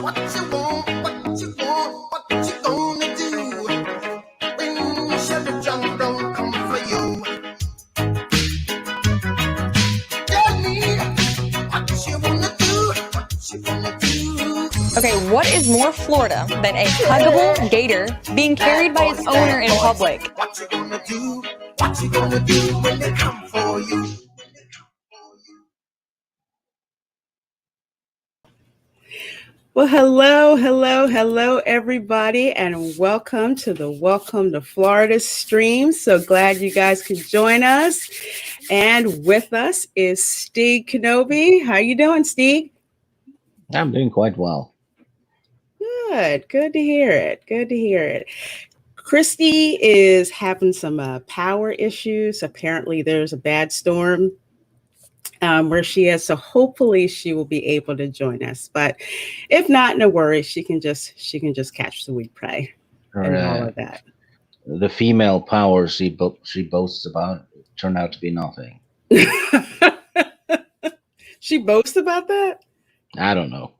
What you want, what you want, what you gonna do when Chevy John don't come for you? Tell me what you wanna do, what you gonna do. Okay, what is more Florida than a huggable gator being carried by its owner in public? What you gonna do? What you gonna do when they come for you? Well, hello, everybody, and welcome to the Welcome to Florida stream. So glad you guys could join us. And with us is Steve Kenobi. How you doing, Steve? I'm doing quite well. Good to hear it. Christy is having some power issues. Apparently, there's a bad storm where she is. So hopefully she will be able to join us. But if not, no worries. She can just catch the replay and all of that. The female power she boasts about turned out to be nothing. She boasts about that? I don't know.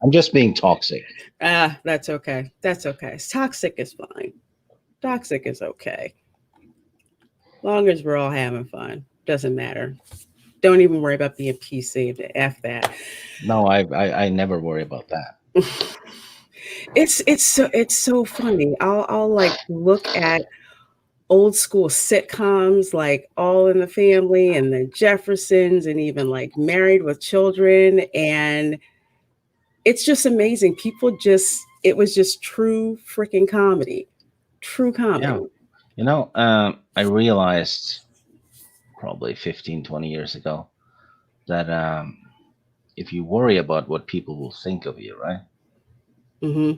I'm just being toxic. That's okay. Toxic is fine. Toxic is okay. Long as we're all having fun. Doesn't matter. Don't even worry about being PC. F that. No, I never worry about that. It's so funny. I'll like look at old school sitcoms like All in the Family and the Jeffersons and even like Married with Children, and it's just amazing. It was just true freaking comedy. True comedy. Yeah. You know, I realized probably 15, 20 years ago that if you worry about what people will think of you, right? Mm-hmm.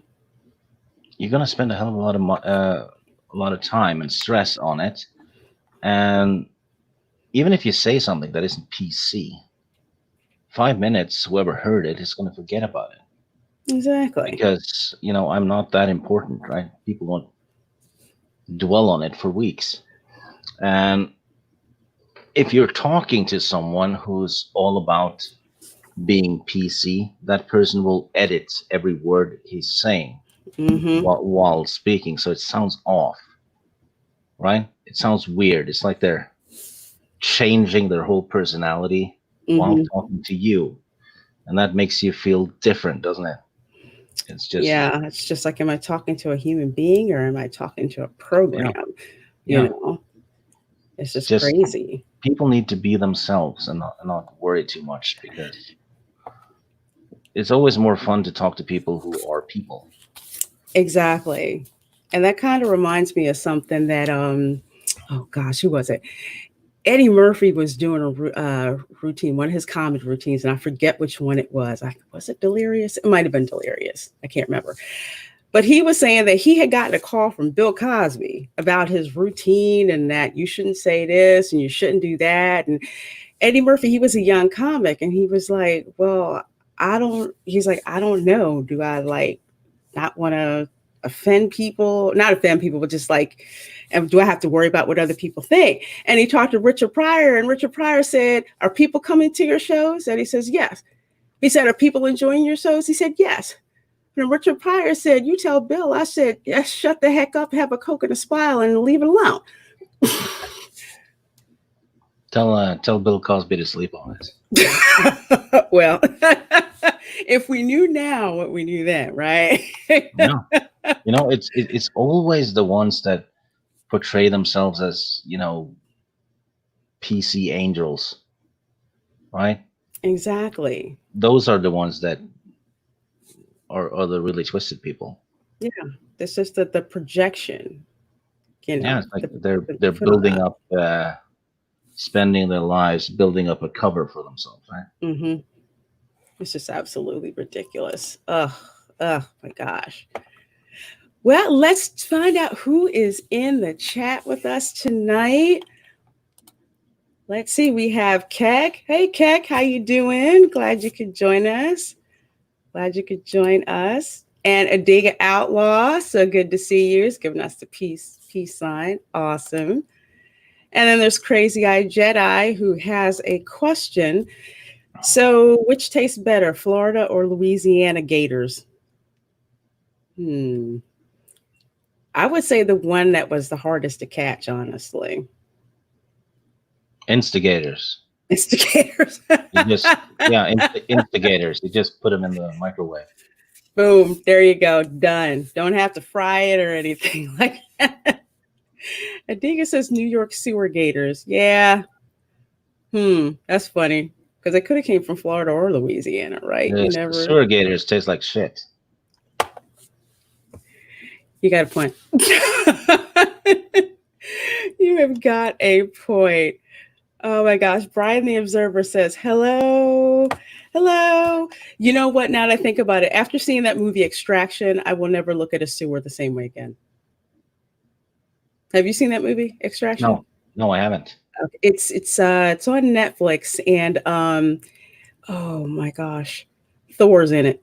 You're gonna spend a hell of a lot of time and stress on it, and even if you say something that isn't PC, 5 minutes, whoever heard it is gonna forget about it. Exactly. Because I'm not that important, right? People won't dwell on it for weeks, and if you're talking to someone who's all about being PC, that person will edit every word he's saying while speaking, so it sounds off, right? It sounds weird. It's like they're changing their whole personality while talking to you, and that makes you feel different, doesn't it? It's just like, am I talking to a human being or am I talking to a program? You know, it's just crazy. People need to be themselves and not worry too much, because it's always more fun to talk to people who are people. Exactly. And that kind of reminds me of something that, oh gosh, who was it? Eddie Murphy was doing a routine, one of his comedy routines, and I forget which one it was. Was it Delirious? It might have been Delirious. I can't remember. But he was saying that he had gotten a call from Bill Cosby about his routine and that you shouldn't say this and you shouldn't do that. And Eddie Murphy, he was a young comic, and he was like, well, I don't know. Do I like not want to offend people? Not offend people, but just like, and do I have to worry about what other people think? And he talked to Richard Pryor, and Richard Pryor said, are people coming to your shows? And he says, yes. He said, are people enjoying your shows? He said, yes. And Richard Pryor said, you tell Bill, I said, yes, shut the heck up, have a Coke and a smile, and leave it alone. Tell Bill Cosby to sleep on it. Well, if we knew now what we knew then, right? No. It's always the ones that portray themselves as, PC angels, right? Exactly. Those are the ones that are the really twisted people. Yeah, it's just the projection. Yeah, it's like they're building up, spending their lives building up a cover for themselves, right? Mm-hmm. It's just absolutely ridiculous. Oh my gosh. Well, let's find out who is in the chat with us tonight. Let's see. We have Keck. Hey, Keck, how you doing? Glad you could join us. And Adiga Outlaw. So good to see you. He's giving us the peace sign. Awesome. And then there's Crazy Eye Jedi, who has a question. So, which tastes better, Florida or Louisiana gators? I would say the one that was the hardest to catch, honestly. Instigators. Instigators. You just instigators. You just put them in the microwave. Boom. There you go. Done. Don't have to fry it or anything like that. I think it says New York sewer gators. Yeah. That's funny. Because it could have came from Florida or Louisiana, right? You The never. sewer gators taste like shit. You got a point. You have got a point. Oh my gosh. Brian the Observer says, hello. Hello. You know what? Now that I think about it, after seeing that movie Extraction, I will never look at a sewer the same way again. Have you seen that movie, Extraction? No, I haven't. Okay. It's on Netflix, and oh my gosh, Thor's in it.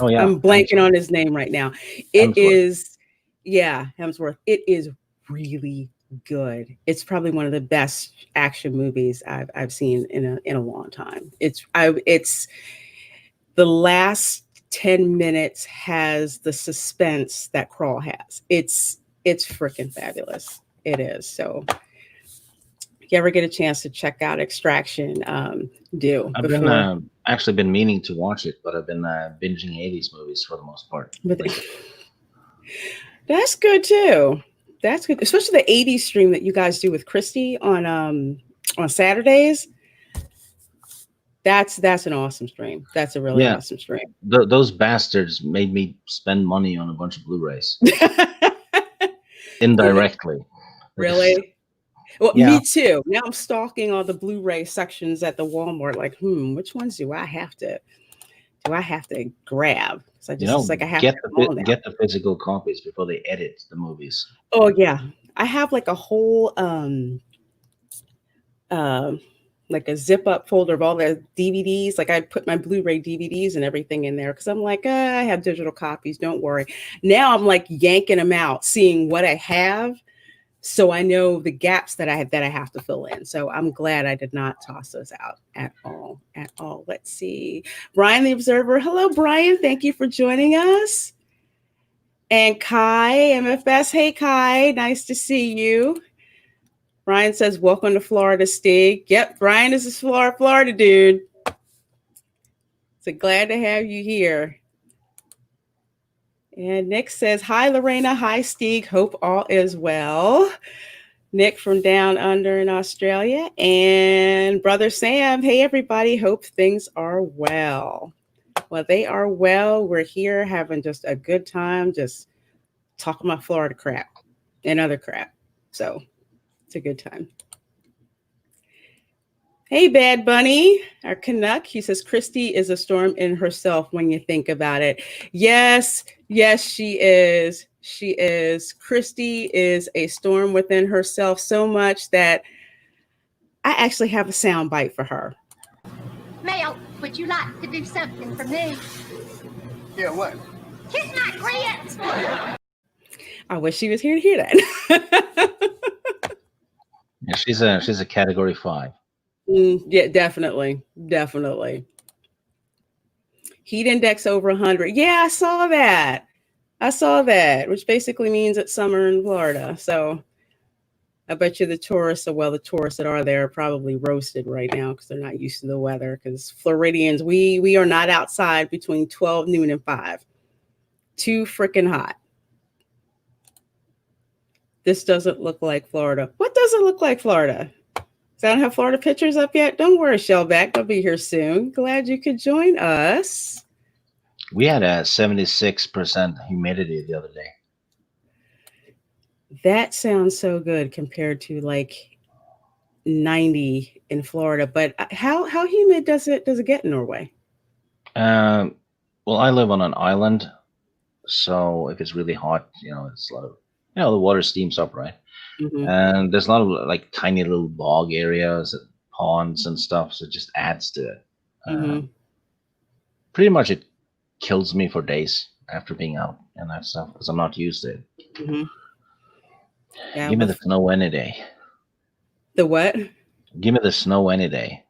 Oh yeah. I'm blanking on his name right now. It is, yeah, Hemsworth. It is really good. It's probably one of the best action movies I've seen in a long time. It's the last 10 minutes has the suspense that Crawl has. It's freaking fabulous. It is. So if you ever get a chance to check out Extraction, do. I've actually been meaning to watch it, but I've been binging 80s movies for the most part. That's good too. That's good, especially the 80s stream that you guys do with Christy on Saturdays. That's an awesome stream. That's a really awesome stream. Those bastards made me spend money on a bunch of Blu-rays. Indirectly. Really? Well, me too. Now I'm stalking all the Blu-ray sections at the Walmart. Like, which ones do I have to grab? So I just it's like I have get the physical copies before they edit the movies. Oh yeah, I have like a whole like a zip up folder of all the DVDs. Like I put my Blu-ray DVDs and everything in there because I'm like, I have digital copies. Don't worry. Now I'm like yanking them out, seeing what I have. So I know the gaps that I have to fill in. So I'm glad I did not toss those out at all. Let's see. Brian the Observer. Hello, Brian. Thank you for joining us. And Kai, MFS. Hey, Kai. Nice to see you. Brian says, welcome to Florida, Stig. Yep, Brian is a Florida dude. So glad to have you here. And Nick says, hi, Lorena. Hi, Stig. Hope all is well. Nick from down under in Australia. And Brother Sam. Hey, everybody. Hope things are well. Well, they are well. We're here having just a good time, just talking about Florida crap and other crap. So it's a good time. Hey, Bad Bunny, our Canuck. He says, Christy is a storm in herself when you think about it. Yes, she is. She is. Christy is a storm within herself so much that I actually have a sound bite for her. Mel, would you like to do something for me? Yeah, what? Kiss my grits. I wish she was here to hear that. Yeah, she's a category 5. Yeah, definitely. Heat index over 100. Yeah, I saw that, which basically means it's summer in Florida. So I bet you the tourists that are there are probably roasted right now because they're not used to the weather. Because Floridians, we are not outside between 12 noon and 5. Too freaking hot. This doesn't look like Florida. What doesn't look like Florida? I don't have Florida pictures up yet. Don't worry, Shellback. They'll be here soon. Glad you could join us. We had a 76% humidity the other day. That sounds so good compared to like 90 in Florida. But how humid does it get in Norway? Well, I live on an island, so if it's really hot, it's a lot of the water steams up, right? Mm-hmm. And there's a lot of like tiny little bog areas and ponds and stuff, so it just adds to it. Mm-hmm. Pretty much it kills me for days after being out and that stuff because I'm not used to it. Mm-hmm. Yeah, give me the snow any day. The what? Give me the snow any day,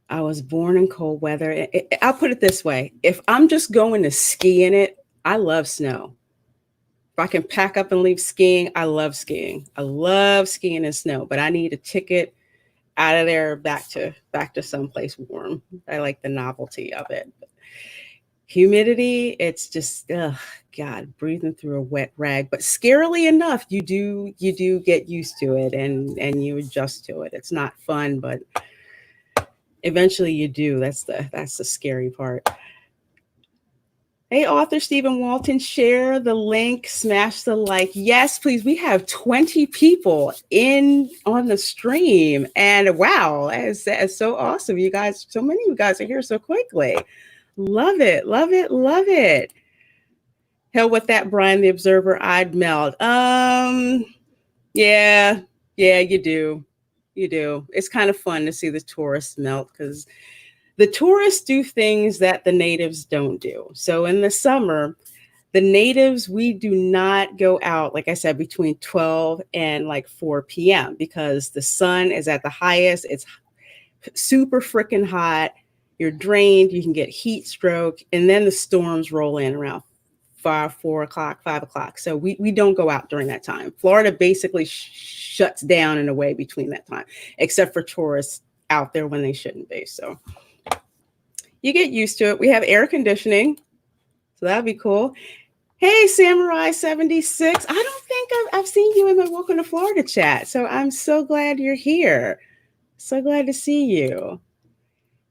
I was born in cold weather. I'll put it this way. If I'm just going to ski in it, I love snow. If I can pack up and leave skiing, I love skiing. I love skiing in snow, but I need a ticket out of there back to someplace warm. I like the novelty of it. Humidity, it's just God, breathing through a wet rag. But scarily enough, you do get used to it and you adjust to it. It's not fun, but eventually you do. That's the scary part. Hey, author Stephen Walton, share the link, smash the like. Yes, please. We have 20 people in on the stream. And wow, that is so awesome. You guys, so many of you guys are here so quickly. Love it, love it, love it. Hell with that, Brian the Observer, I'd melt. Yeah, you do. You do. It's kind of fun to see the tourists melt because the tourists do things that the natives don't do. So in the summer, the natives, we do not go out, like I said, between 12 and like 4 p.m. because the sun is at the highest. It's super freaking hot. You're drained. You can get heat stroke. And then the storms roll in around 4 o'clock, 5 o'clock. So we don't go out during that time. Florida basically shuts down in a way between that time, except for tourists out there when they shouldn't be. So you get used to it. We have air conditioning, so that'd be cool. Hey, Samurai 76. I don't think I've seen you in the Welcome to Florida chat, so I'm so glad you're here. So glad to see you.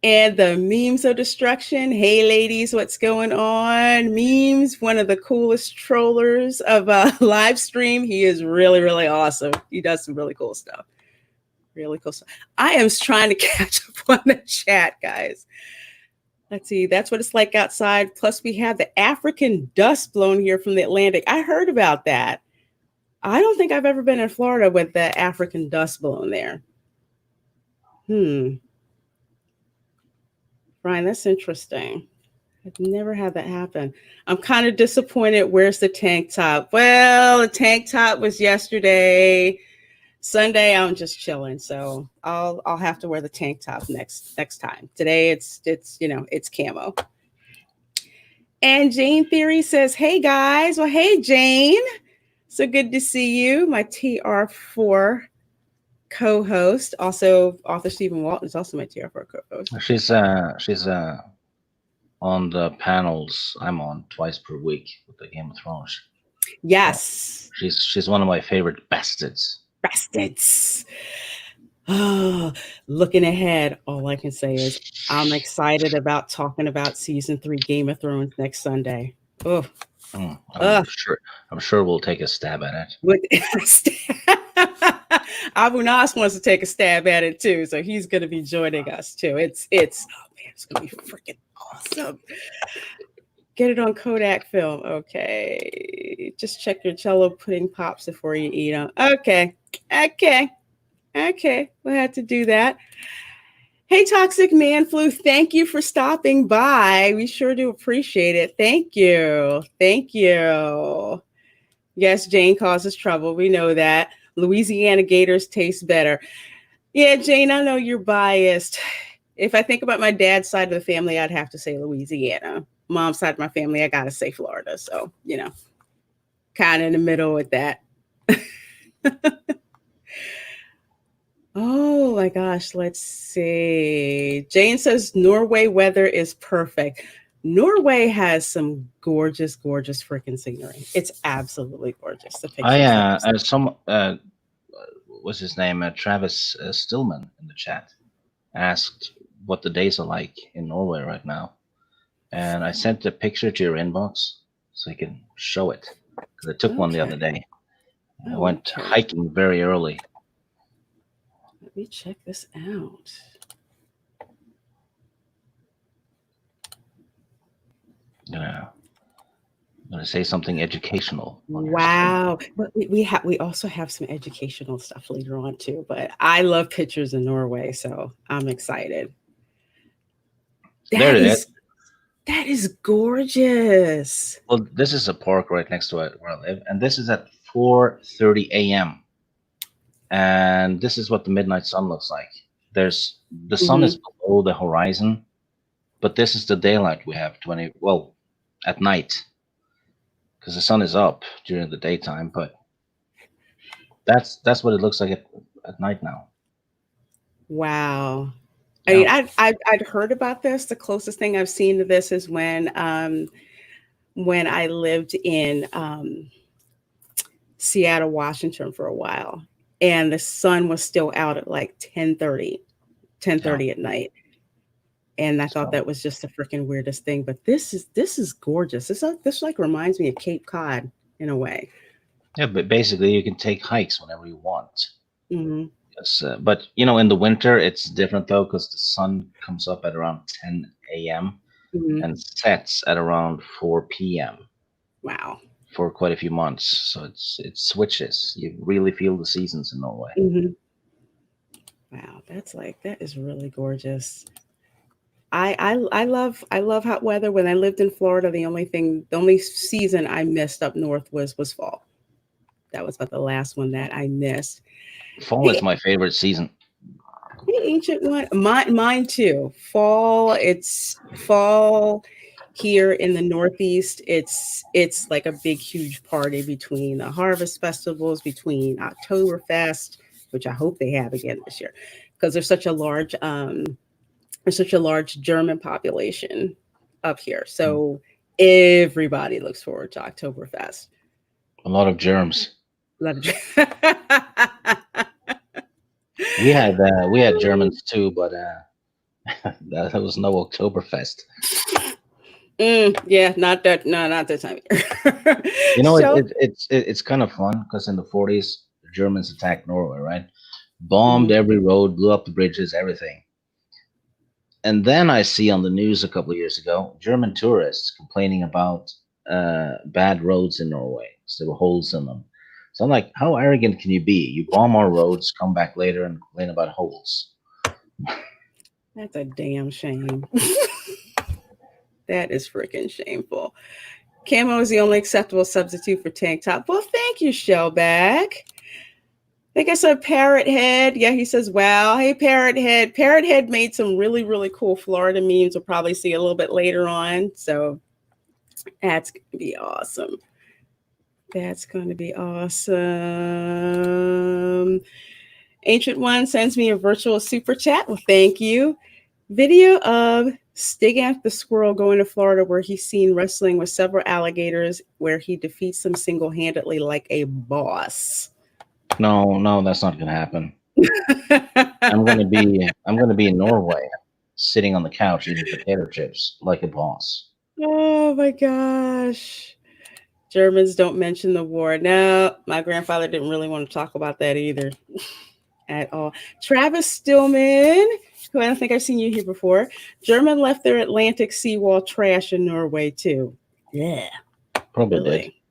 And the memes of destruction. Hey, ladies, what's going on? Memes, one of the coolest trollers of live stream. He is really, really awesome. He does some really cool stuff. Really cool stuff. I am trying to catch up on the chat, guys. Let's see. That's what it's like outside. Plus, we have the African dust blown here from the Atlantic. I heard about that. I don't think I've ever been in Florida with the African dust blown there. Brian, that's interesting. I've never had that happen. I'm kind of disappointed. Where's the tank top? Well, the tank top was yesterday. Sunday, I'm just chilling, so I'll have to wear the tank top next time. Today, it's camo. And Jane Theory says, "Hey guys, well, hey Jane, so good to see you." My TR4 co-host, also author Stephen Walton is also my TR4 co-host. She's on the panels I'm on twice per week with the Game of Thrones. Yes, so she's one of my favorite bastards. Oh, looking ahead, all I can say is I'm excited about talking about season 3 Game of Thrones next Sunday. Oh, I'm sure we'll take a stab at it. Abunas wants to take a stab at it too, so he's going to be joining us too. It's going to be freaking awesome. Get it on Kodak film. Okay. Just check your Jello pudding pops before you eat them. Okay. We'll have to do that. Hey, Toxic Man Flu, thank you for stopping by. We sure do appreciate it. Thank you. Yes, Jane causes trouble. We know that. Louisiana gators taste better. Yeah, Jane, I know you're biased. If I think about my dad's side of the family, I'd have to say Louisiana. Mom's side of my family, I gotta say Florida. So, kind of in the middle with that. Oh my gosh, let's see. Jane says Norway weather is perfect. Norway has some gorgeous, gorgeous freaking scenery. It's absolutely gorgeous. The pictures. What's his name? Travis Stillman in the chat asked what the days are like in Norway right now. And I sent a picture to your inbox so you can show it. Because I took one the other day. I went hiking very early. Let me check this out. I'm gonna say something educational. Wow. But we also have some educational stuff later on too. But I love pictures in Norway, so I'm excited. There it is. That is gorgeous. Well, this is a park right next to where I live, and this is at 4:30 a.m. And this is what the midnight sun looks like. There's the sun is below the horizon, but this is the daylight we have at night, because the sun is up during the daytime, but that's what it looks like at night now. Wow. I Yeah. mean, I'd heard about this. The closest thing I've seen to this is when I lived in Seattle, Washington for a while, and the sun was still out at like 10:30 at night. And I thought So, that was just the freaking weirdest thing. But this is gorgeous. This like reminds me of Cape Cod in a way. yeah, but basically you can take hikes whenever you want. Hmm. Yes, but in the winter it's different though, because the sun comes up at around 10 a.m. Hmm. and sets at around 4 p.m. Wow. for quite a few months. So it switches. You really feel the seasons in Norway. Hmm. Wow, that is really gorgeous. I love hot weather. When I lived in Florida, the only season I missed up north was fall. That was about the last one that I missed. Fall is Hey, my favorite season. hey, ancient one, mine too. Fall. It's fall here in the Northeast. It's like a big, huge party between the harvest festivals, between Oktoberfest, which I hope they have again this year, because there's such a large German population up here. So everybody looks forward to Oktoberfest. A lot of germs. A lot of We had Germans too, but that was no Oktoberfest. Yeah, not that. No, not this time of year. So, It's kind of fun because in the 40s the Germans attacked Norway, right? Bombed every road, blew up the bridges, everything. And then I see on the news a couple of years ago German tourists complaining about bad roads in Norway because there were holes in them. So I'm like, how arrogant can you be? You bomb our roads, come back later and complain about holes. that's a damn shame. That is freaking shameful. Camo is the only acceptable substitute for tank top. Well, thank you, Shellback. I think I saw Parrot Head. Yeah, he says, wow. Hey, Parrot Head. Parrot Head made some really, really cool Florida memes. We'll probably see a little bit later on. So that's going to be awesome. That's going to be awesome. Ancient One sends me a virtual super chat. Well, thank you. Video of Stigant the squirrel going to Florida where he's seen wrestling with several alligators where he defeats them single-handedly like a boss. No, that's not gonna happen. I'm gonna be in Norway, sitting on the couch eating potato chips like a boss. Oh my gosh. Germans don't mention the war. No, my grandfather didn't really want to talk about that either at all. Travis Stillman, who I don't think I've seen you here before. German left their Atlantic seawall trash in Norway too. Yeah. Probably Really?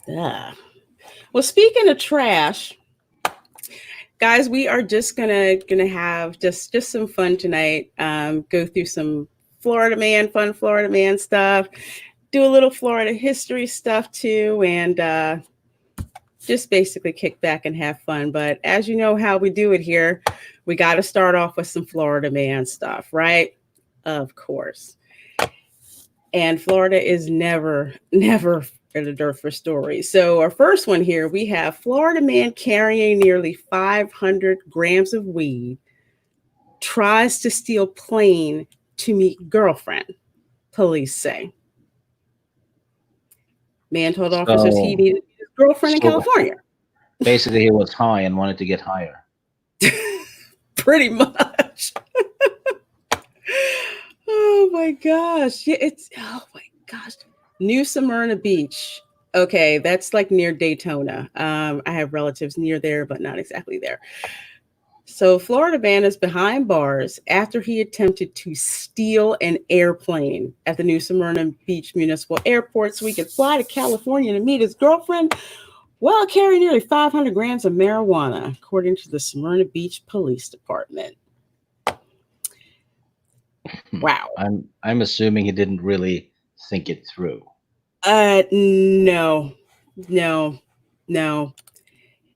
Yeah. Well, speaking of trash, guys, we are just gonna have just some fun tonight. Go through some fun Florida man stuff. Do a little Florida history stuff too, and just basically kick back and have fun. But as you know how we do it here, we got to start off with some Florida man stuff, right? Of course. And Florida is never in the dirt for stories. So our first one here, we have Florida man carrying nearly 500 grams of weed tries to steal plane to meet girlfriend, police say. Man told officers he needed his girlfriend in California. Basically, he was high and wanted to get higher. Pretty much. Oh my gosh. Yeah, oh my gosh. New Smyrna Beach. Okay, that's like near Daytona. I have relatives near there, but not exactly there. So Florida man is behind bars after he attempted to steal an airplane at the New Smyrna Beach Municipal Airport so he could fly to California to meet his girlfriend while carrying nearly 500 grams of marijuana, according to the Smyrna Beach Police Department. Wow. I'm assuming he didn't really think it through. No.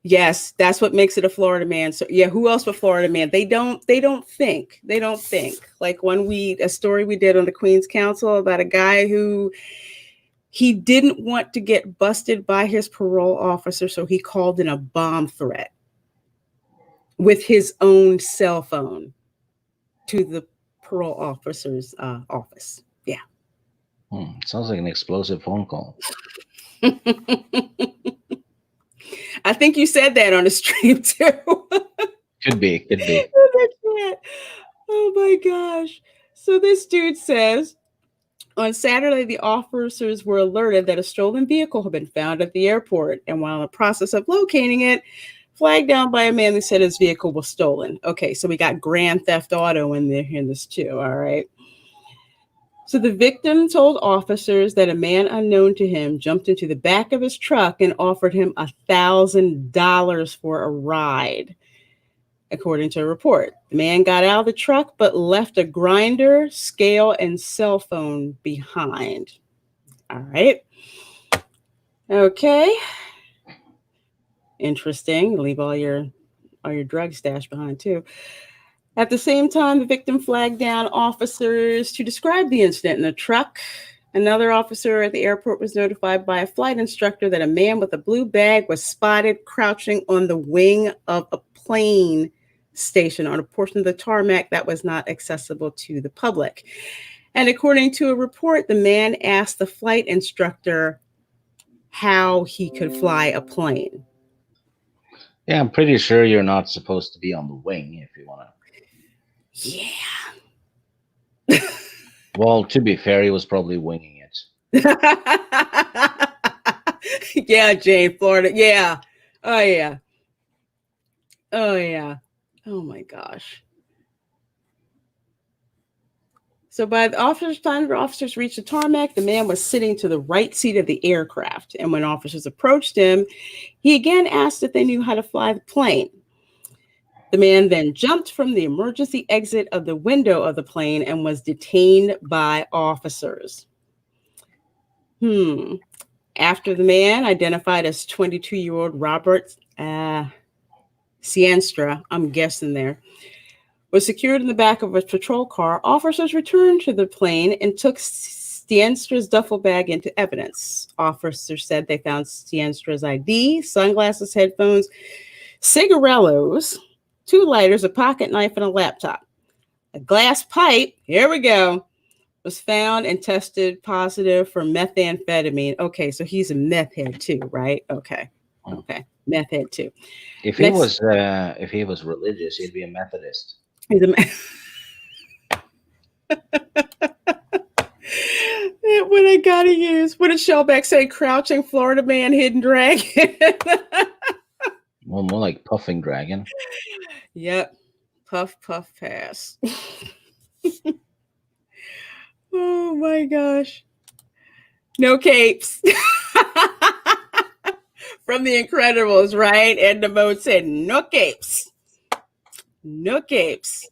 Yes, that's what makes it a Florida man. So yeah, who else but Florida man? They don't think. They don't think. Like a story we did on the Queen's Council about a guy who he didn't want to get busted by his parole officer, so he called in a bomb threat with his own cell phone to the parole officer's office. Yeah. Sounds like an explosive phone call. I think you said that on the stream too. Could be. Oh my gosh. So this dude says, on Saturday, the officers were alerted that a stolen vehicle had been found at the airport. And while in the process of locating it, flagged down by a man who said his vehicle was stolen. Okay, so we got grand theft auto in this too. All right. So the victim told officers that a man unknown to him jumped into the back of his truck and offered him $1,000 for a ride, according to a report. The man got out of the truck but left a grinder, scale, and cell phone behind. All right. Okay. Interesting. Leave all your drug stash behind too. At the same time, the victim flagged down officers to describe the incident in the truck. Another officer at the airport was notified by a flight instructor that a man with a blue bag was spotted crouching on the wing of a plane station on a portion of the tarmac that was not accessible to the public. And according to a report, the man asked the flight instructor how he could fly a plane. Yeah, I'm pretty sure you're not supposed to be on the wing if you want to. Yeah. Well, to be fair, he was probably winging it. Yeah, Jane, Florida. Yeah. Oh, yeah. Oh, yeah. Oh, my gosh. So by the time the officers reached the tarmac, the man was sitting to the right seat of the aircraft. And when officers approached him, he again asked if they knew how to fly the plane. The man then jumped from the emergency exit of the window of the plane and was detained by officers. After the man, identified as 22-year-old Robert Sienstra, I'm guessing there, was secured in the back of a patrol car, officers returned to the plane and took Sienstra's duffel bag into evidence. Officers said they found Sienstra's ID, sunglasses, headphones, cigarillos, 2 lighters, a pocket knife, and a laptop. A glass pipe, here we go, was found and tested positive for methamphetamine. Okay, so he's a meth head too, right? Okay, meth head too. If he was religious, he'd be a Methodist. He's a what I gotta use. What did Shellback say? Crouching Florida man, hidden dragon. Well, more like puffing dragon. Yep. Puff, puff, pass. Oh my gosh. No capes. From The Incredibles, right? Edna Mode said, no capes. No capes.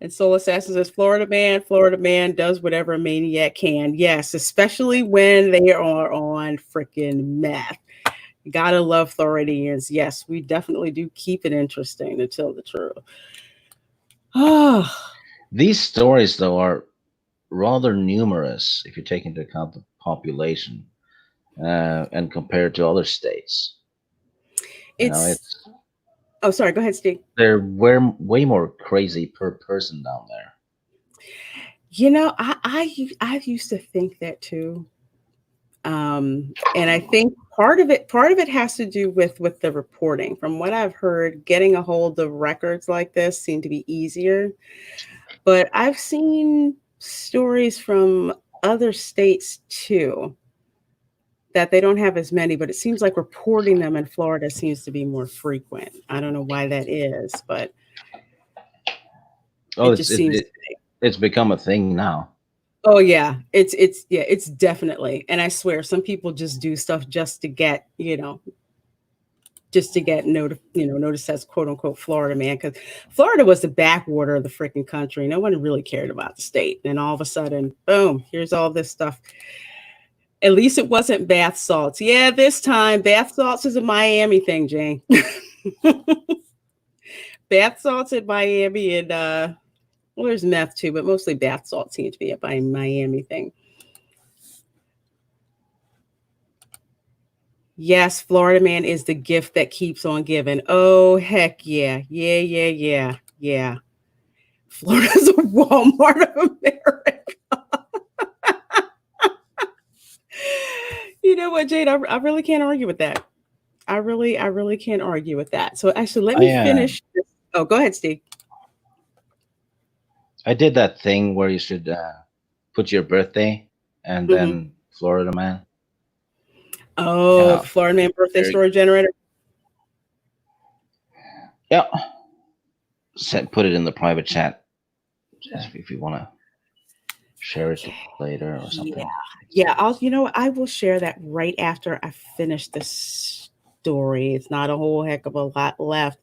And Soul Assassin says, Florida man does whatever a maniac can. Yes, especially when they are on freaking meth. Gotta love Floridians. Yes, we definitely do keep it interesting to tell the truth. Oh. These stories, though, are rather numerous if you take into account the population and compared to other states. Oh, sorry. Go ahead, Steve. They're way more crazy per person down there. You know, I used to think that too. And I think part of it has to do with the reporting. From what I've heard, getting a hold of records like this seem to be easier. But I've seen stories from other states too that they don't have as many, but it seems like reporting them in Florida seems to be more frequent. I don't know why that is, but it's become a thing now. Oh yeah, it's definitely. And I swear, some people just do stuff just to get, noticed as quote unquote Florida man, because Florida was the backwater of the freaking country. No one really cared about the state. And all of a sudden, boom, here's all this stuff. At least it wasn't bath salts. Yeah, this time bath salts is a Miami thing, Jane. Bath salts in Miami and well, there's meth too, but mostly bath salts seem to be a Miami thing. Yes, Florida man is the gift that keeps on giving. Oh, heck yeah. Yeah. Florida's a Walmart of America. You know what, Jade? I really can't argue with that. I really can't argue with that. So actually, let me finish. Oh, go ahead, Steve. I did that thing where you should put your birthday and then Florida man. Oh, Florida man birthday story generator. Yeah. Put it in the private chat if you want to share it later or something. Yeah. I will share that right after I finish this story. It's not a whole heck of a lot left.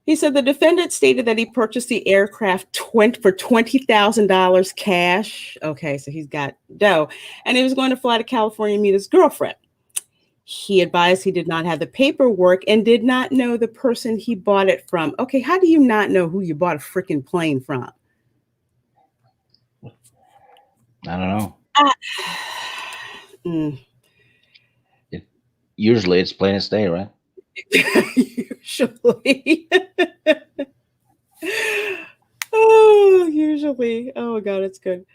He said the defendant stated that he purchased the aircraft for $20,000 cash. Okay, so he's got dough, and he was going to fly to California and meet his girlfriend. He advised he did not have the paperwork and did not know the person he bought it from. Okay, how do you not know who you bought a freaking plane from? I don't know. Usually it's plain as day, right? Usually. Usually. Oh, God, it's good.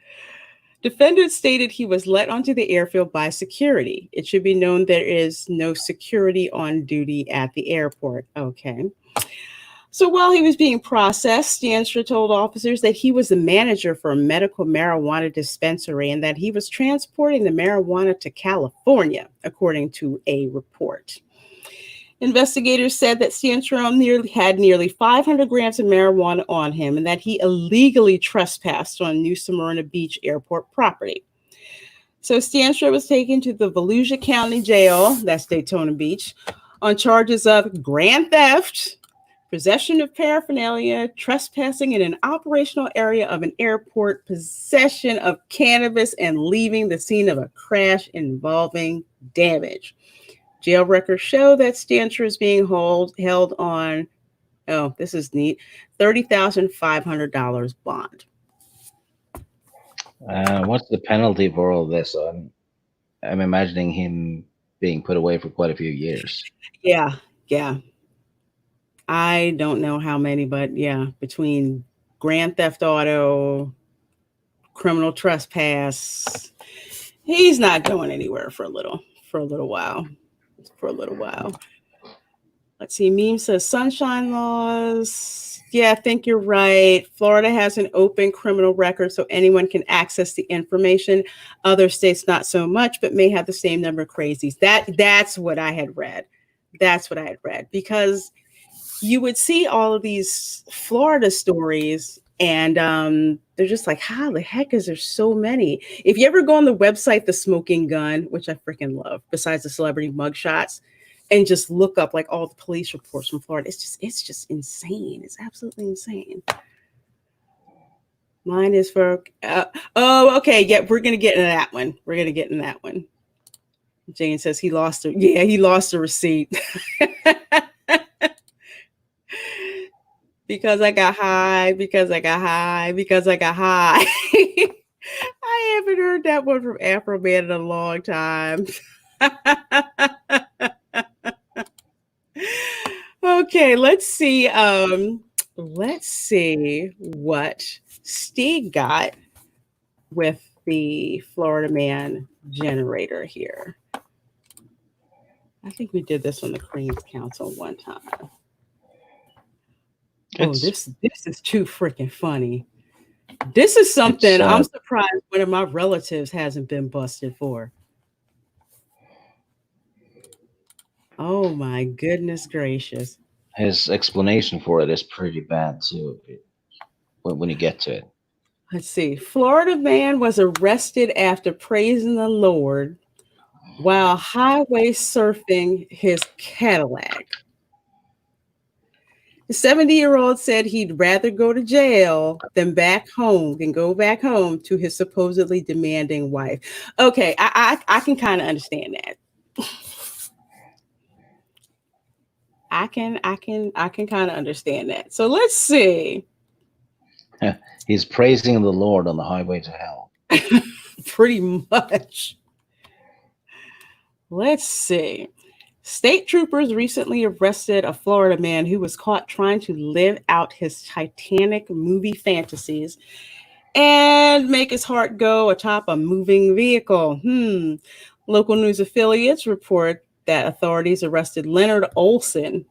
Defendant stated he was let onto the airfield by security. It should be known there is no security on duty at the airport. Okay. So while he was being processed, Stanstra told officers that he was the manager for a medical marijuana dispensary and that he was transporting the marijuana to California, according to a report. Investigators said that Stanstra had nearly 500 grams of marijuana on him and that he illegally trespassed on New Smyrna Beach airport property. So Stanstra was taken to the Volusia County Jail, that's Daytona Beach, on charges of grand theft, possession of paraphernalia, trespassing in an operational area of an airport, possession of cannabis, and leaving the scene of a crash involving damage. Jail records show that Stanstra is being held on, oh, this is neat, $30,500 bond. What's the penalty for all this? I'm imagining him being put away for quite a few years. Yeah. I don't know how many, but yeah, between grand theft auto, criminal trespass, he's not going anywhere for a little while. Let's see. Meme says sunshine laws. Yeah, I think you're right. Florida has an open criminal record, so anyone can access the information. Other states, not so much, but may have the same number of crazies. That's what I had read. Because you would see all of these Florida stories and they're just like, how the heck is there so many? If you ever go on the website, The Smoking Gun, which I freaking love, besides the celebrity mugshots, and just look up like all the police reports from Florida, it's just insane. It's absolutely insane. Mine is for, okay. Yeah, we're going to get into that one. Jane says he lost the receipt. Because I got high. I haven't heard that one from Afro Man in a long time. Okay, let's see what Steve got with the Florida Man generator here. I think we did this on the Queen's Council one time. This is too freaking funny. This is something I'm surprised one of my relatives hasn't been busted for. Oh my goodness gracious. His explanation for it is pretty bad too, when you get to it. Let's see. Florida man was arrested after praising the Lord while highway surfing his Cadillac. The 70-year-old said he'd rather go to jail than go back home to his supposedly demanding wife. Okay, I can kind of understand that. I can kind of understand that. So let's see. He's praising the Lord on the highway to hell. Pretty much. Let's see. State troopers recently arrested a Florida man who was caught trying to live out his Titanic movie fantasies and make his heart go atop a moving vehicle. Local news affiliates report that authorities arrested Leonard Olson,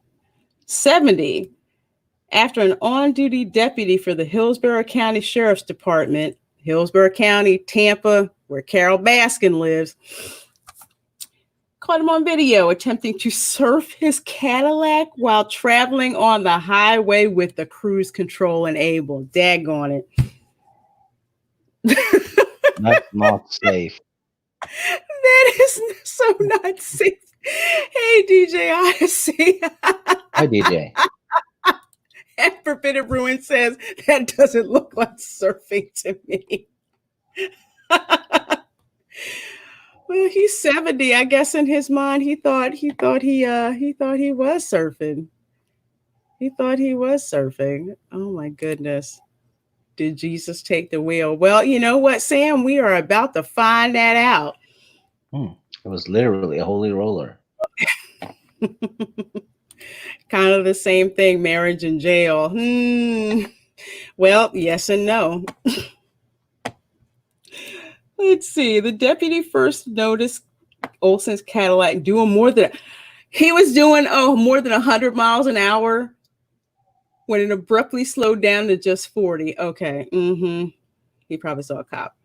70, after an on-duty deputy for the Hillsborough County Sheriff's Department, Hillsborough County, Tampa, where Carol Baskin lives, caught him on video attempting to surf his Cadillac while traveling on the highway with the cruise control enabled. Daggone it. That's not safe. That is so not safe. Hey, DJ Odyssey. Hi, DJ. And Forbidden Ruin says, that doesn't look like surfing to me. Well, he's 70. I guess in his mind, he thought he was surfing. He thought he was surfing. Oh my goodness. Did Jesus take the wheel? Well, you know what, Sam? We are about to find that out. It was literally a holy roller. Kind of the same thing, marriage and jail. Well, yes and no. Let's see. The deputy first noticed Olson's Cadillac doing more than 100 miles an hour when it abruptly slowed down to just 40. Okay. He probably saw a cop.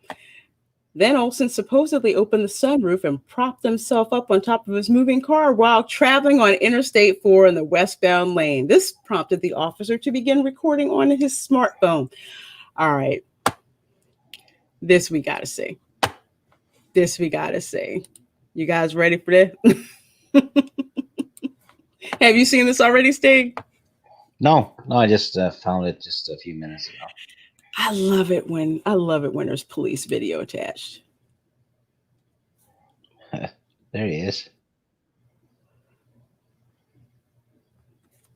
Then Olson supposedly opened the sunroof and propped himself up on top of his moving car while traveling on Interstate 4 in the westbound lane. This prompted the officer to begin recording on his smartphone. All right. This we got to see. You guys ready for this? Have you seen this already, Stig? No, I just found it just a few minutes ago. I love it when there's police video attached. There he is.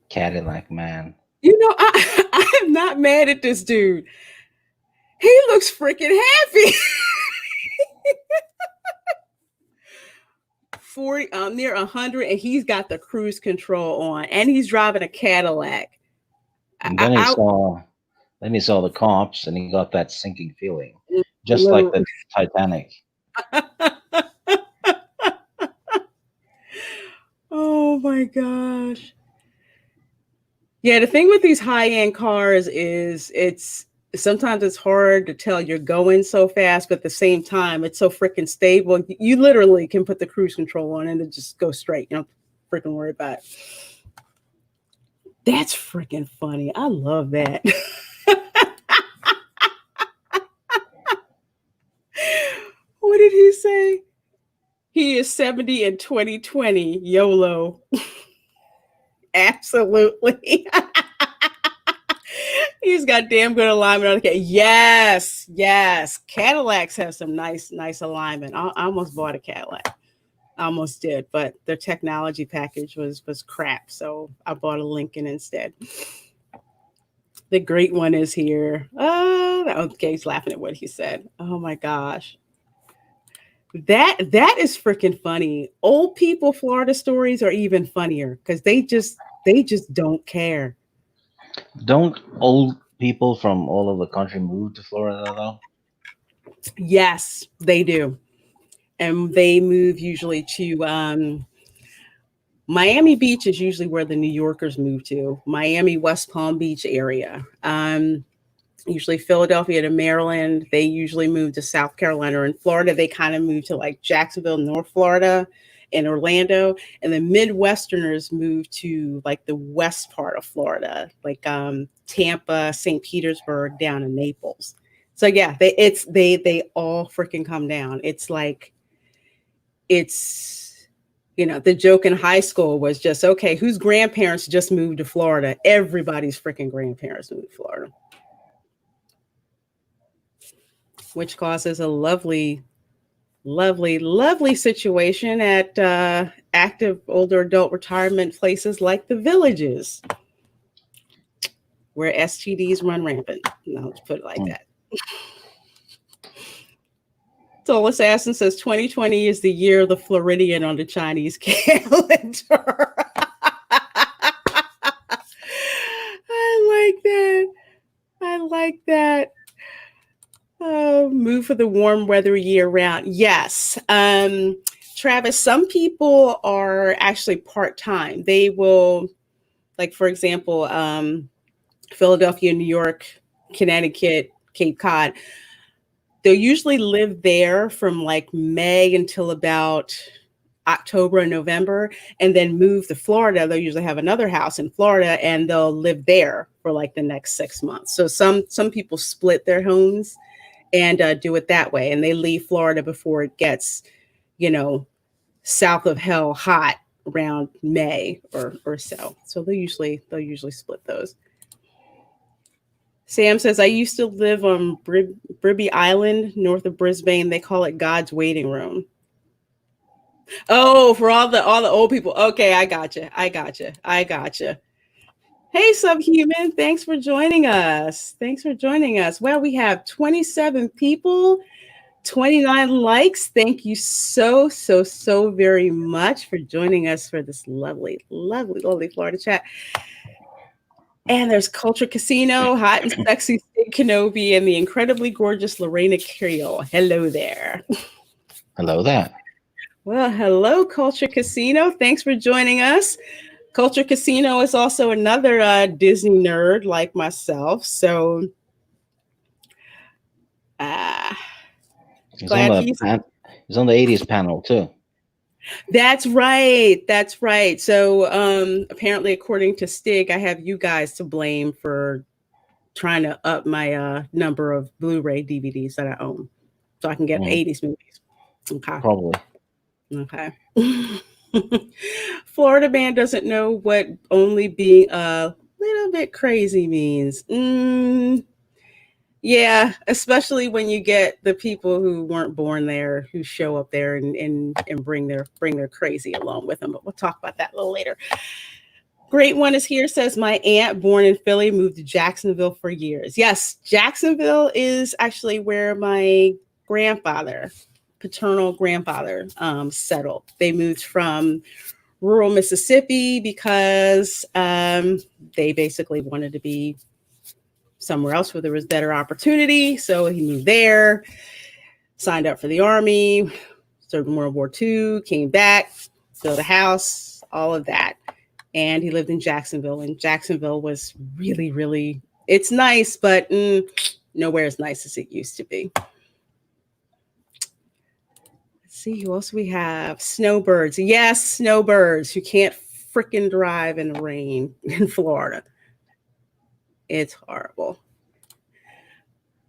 Cadillac man. You know, I am not mad at this dude. He looks freaking happy. 40, near 100, and he's got the cruise control on, and he's driving a Cadillac. And then he saw the cops, and he got that sinking feeling, just like the Titanic. Oh my gosh. Yeah, the thing with these high-end cars is sometimes it's hard to tell you're going so fast, but at the same time, it's so freaking stable. You literally can put the cruise control on and it just go straight. You don't freaking worry about it. That's freaking funny. I love that. What did he say? He is 70 in 2020. YOLO. Absolutely. He's got damn good alignment on the Cadillac. Yes. Cadillacs have some nice alignment. I almost bought a Cadillac. I almost did, but their technology package was crap. So I bought a Lincoln instead. The great one is here. Okay, he's laughing at what he said. Oh my gosh. That is freaking funny. Old people Florida stories are even funnier because they just don't care. Don't old people from all over the country move to Florida though? Yes, they do. And they move usually to Miami Beach is usually where the New Yorkers move to. Miami, West Palm Beach area. Usually Philadelphia to Maryland. They usually move to South Carolina. Or in Florida, they kind of move to like Jacksonville, North Florida, and Orlando. And the Midwesterners move to like the west part of Florida, like Tampa, St. Petersburg, down in Naples. So yeah, they all freaking come down. It's like it's The joke in high school was just, okay, whose grandparents just moved to Florida? Everybody's freaking grandparents moved to Florida. Which causes a lovely, lovely, lovely situation at active older adult retirement places like the Villages, where STDs run rampant. No, let's put it like that. Soul Assassin says 2020 is the year of the Floridian on the Chinese calendar. I like that. I like that. Move for the warm weather year round. Yes. Travis, some people are actually part-time. They will, like, for example, Philadelphia, New York, Connecticut, Cape Cod. They'll usually live there from like May until about October and November, and then move to Florida. They'll usually have another house in Florida, and they'll live there for like the next 6 months. So some people split their homes and do it that way, and they leave Florida before it gets, south of hell hot around May or so. So they'll usually split those. Sam says, I used to live on Bribby Island, north of Brisbane. They call it God's waiting room. Oh, for all the old people. Okay, I gotcha. Hey, Subhuman, thanks for joining us. Well, we have 27 people, 29 likes. Thank you so very much for joining us for this lovely, lovely, lovely Florida chat. And there's Culture Casino, Hot and Sexy Sid Kenobi, and the incredibly gorgeous Lorena Creel. Hello there. Hello there. Well, hello, Culture Casino. Thanks for joining us. Culture Casino is also another Disney nerd like myself. So he's on the 80s panel too. That's right. So apparently, according to Stig, I have you guys to blame for trying to up my number of Blu-ray DVDs that I own, so I can get 80s movies. Okay. Probably. Okay. Florida man doesn't know what only being a little bit crazy means. Yeah, especially when you get the people who weren't born there who show up there and bring their crazy along with them. But we'll talk about that a little later. Great one is here, says my aunt, born in Philly, moved to Jacksonville for years. Yes, Jacksonville is actually where my paternal grandfather settled. They moved from rural Mississippi because they basically wanted to be somewhere else where there was better opportunity. So he moved there, signed up for the Army, served in World War II, came back, built a house, all of that. And he lived in Jacksonville. And Jacksonville was really, really, it's nice, but nowhere as nice as it used to be. Let's see who else we have. Snowbirds. Yes, snowbirds who can't freaking drive in the rain in Florida. It's horrible.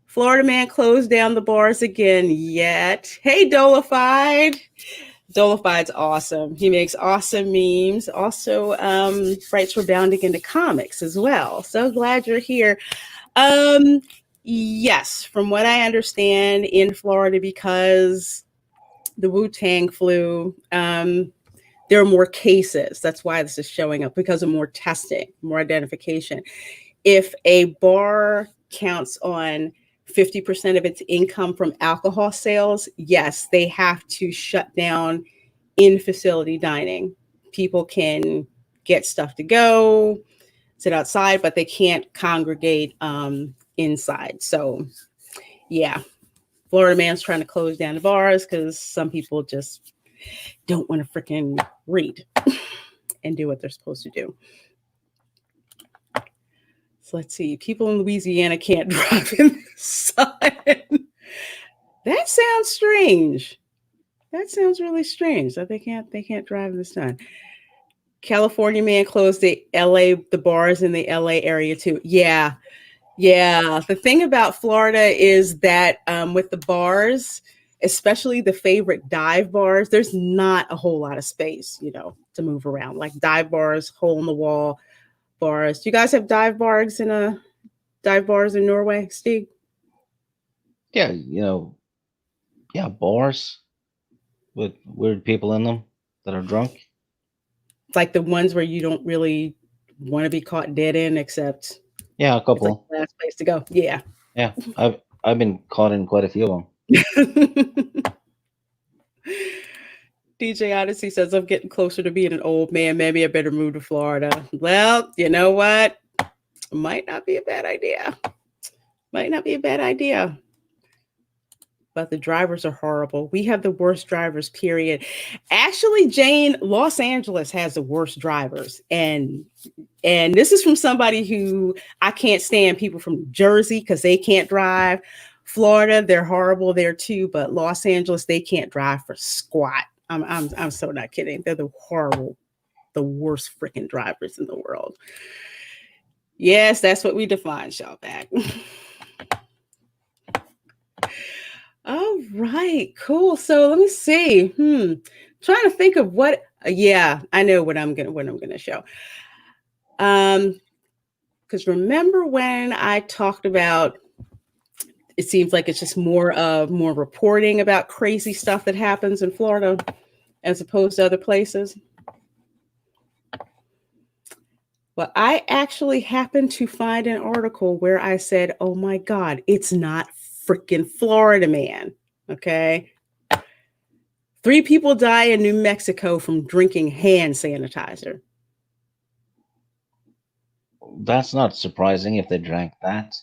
Florida man closed down the bars again yet. Hey, Dolified. Dolified's awesome. He makes awesome memes. Also writes for Bounding into Comics as well. So glad you're here. Yes, from what I understand in Florida, because the Wu-Tang flu, there are more cases. That's why this is showing up, because of more testing, more identification. If a bar counts on 50% of its income from alcohol sales, yes, they have to shut down in-facility dining. People can get stuff to go, sit outside, but they can't congregate inside. So, yeah, Florida man's trying to close down the bars because some people just don't want to freaking read and do what they're supposed to do. So let's see. People in Louisiana can't drive in the sun. That sounds strange. That sounds really strange that they can't drive in the sun. California man closed the bars in the LA area too. Yeah. The thing about Florida is that with the bars, especially the favorite dive bars, there's not a whole lot of space, to move around. Like dive bars, hole in the wall bars. Do you guys have dive bars in Norway, Steve? Yeah, yeah, bars with weird people in them that are drunk. Like the ones where you don't really want to be caught dead in, except Yeah, a it's like couple. the last place to go. Yeah. Yeah, I've been caught in quite a few of them. DJ Odyssey says, I'm getting closer to being an old man. Maybe I better move to Florida. Well, you know what? Might not be a bad idea. Might not be a bad idea. But the drivers are horrible. We have the worst drivers, period. Actually, Jane, Los Angeles has the worst drivers. And this is from somebody who I can't stand people from Jersey because they can't drive. Florida, they're horrible there too. But Los Angeles, they can't drive for squat. I'm so not kidding. They're the worst freaking drivers in the world. Yes, that's what we define, Shellback. All right, cool. So let me see. Trying to think of what. Yeah, I know what I'm gonna show. Because remember when I talked about, it seems like it's just more reporting about crazy stuff that happens in Florida as opposed to other places. Well, I actually happened to find an article where I said, oh my God, it's not freaking Florida, man. Okay. 3 people die in New Mexico from drinking hand sanitizer. That's not surprising if they drank that.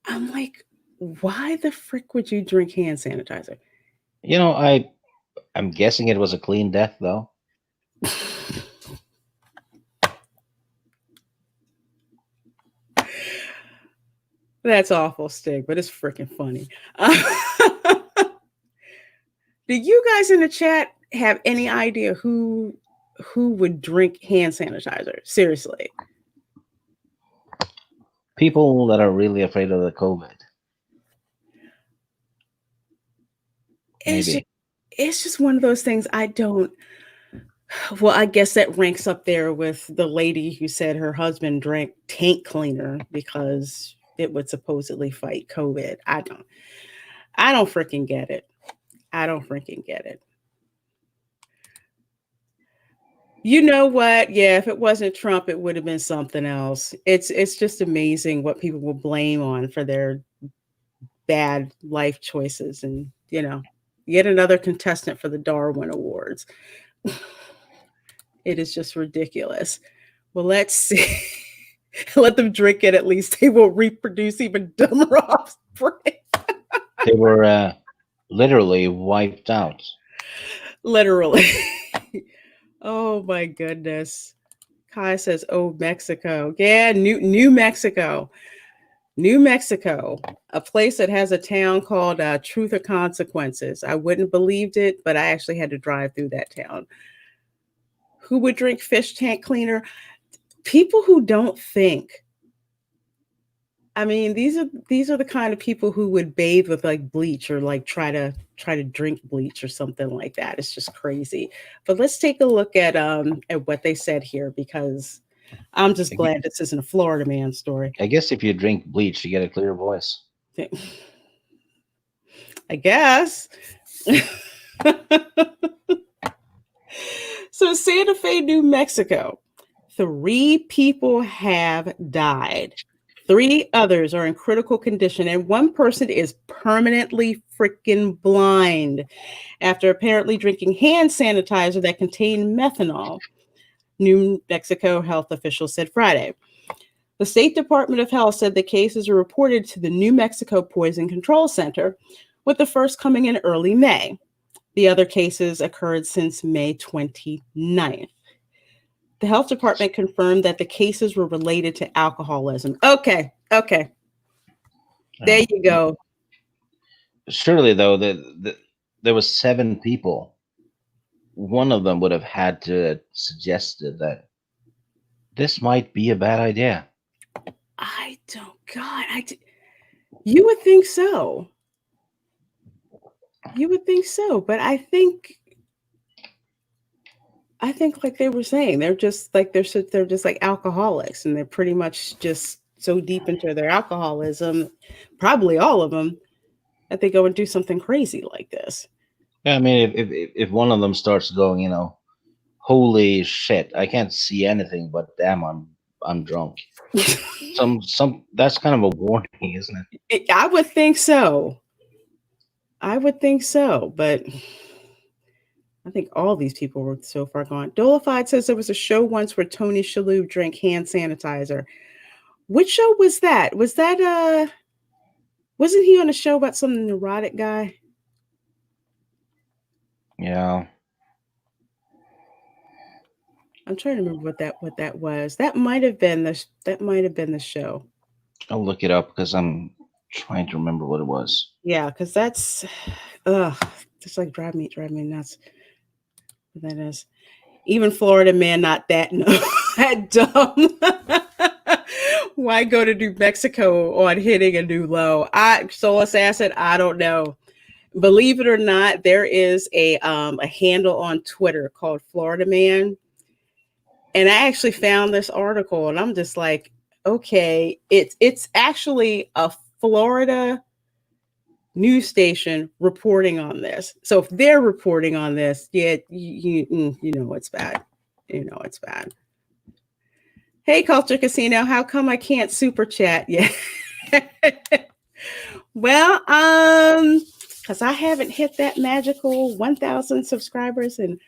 I'm like, why the frick would you drink hand sanitizer? I'm guessing it was a clean death, though. That's awful, Stig, but it's freaking funny. Do you guys in the chat have any idea who would drink hand sanitizer? Seriously. People that are really afraid of the COVID. Maybe. It's just one of those things I don't. Well, I guess that ranks up there with the lady who said her husband drank tank cleaner because it would supposedly fight COVID. I don't freaking get it. I don't freaking get it. You know what? Yeah, if it wasn't Trump, it would have been something else. It's just amazing what people will blame on for their bad life choices. And, yet another contestant for the Darwin Awards. It is just ridiculous. Well, let's see. Let them drink it. At least they will reproduce even dumber offspring. They were literally wiped out. Literally. Oh my goodness. Kai says, oh, Mexico. Yeah, New Mexico. New Mexico, a place that has a town called Truth or Consequences. I wouldn't have believed it, but I actually had to drive through that town. Who would drink fish tank cleaner? People who don't think. I mean, these are the kind of people who would bathe with like bleach or like try to drink bleach or something like that. It's just crazy. But let's take a look at what they said here, because I'm just glad this isn't a Florida man story. I guess if you drink bleach, you get a clear voice. I guess. So Santa Fe, New Mexico, 3 people have died. 3 others are in critical condition, and 1 person is permanently freaking blind after apparently drinking hand sanitizer that contained methanol, New Mexico health officials said Friday. The State Department of Health said the cases are reported to the New Mexico Poison Control Center, with the first coming in early May. The other cases occurred since May 29th. The health department confirmed that the cases were related to alcoholism. Okay. There you go. Surely, though, there was 7 people. One of them would have had to suggested that this might be a bad idea. You would think so. You would think so, but I think like they were saying, they're just like they're just like alcoholics, and they're pretty much just so deep into their alcoholism, probably all of them, that they go and do something crazy like this. Yeah, I mean, if one of them starts going, holy shit, I can't see anything, but damn, I'm drunk. Some that's kind of a warning, isn't it? I would think so. I would think so, but I think all these people were so far gone. Dolified says there was a show once where Tony Shalhoub drank hand sanitizer. Which show was that? Was that wasn't he on a show about some neurotic guy? Yeah, I'm trying to remember what that was. That might have been the show. I'll look it up because I'm trying to remember what it was. Yeah, because that's just like drive me nuts. That is. Even Florida man, not that no, that dumb. Why go to New Mexico on hitting a new low? Soul Assassin, I don't know. Believe it or not, there is a handle on Twitter called Florida Man, and I actually found this article, and I'm just like, okay, it's actually a Florida news station reporting on this. So if they're reporting on this, yeah, you know it's bad. You know it's bad. Hey, Culture Casino, how come I can't super chat yet? Well, because I haven't hit that magical 1,000 subscribers and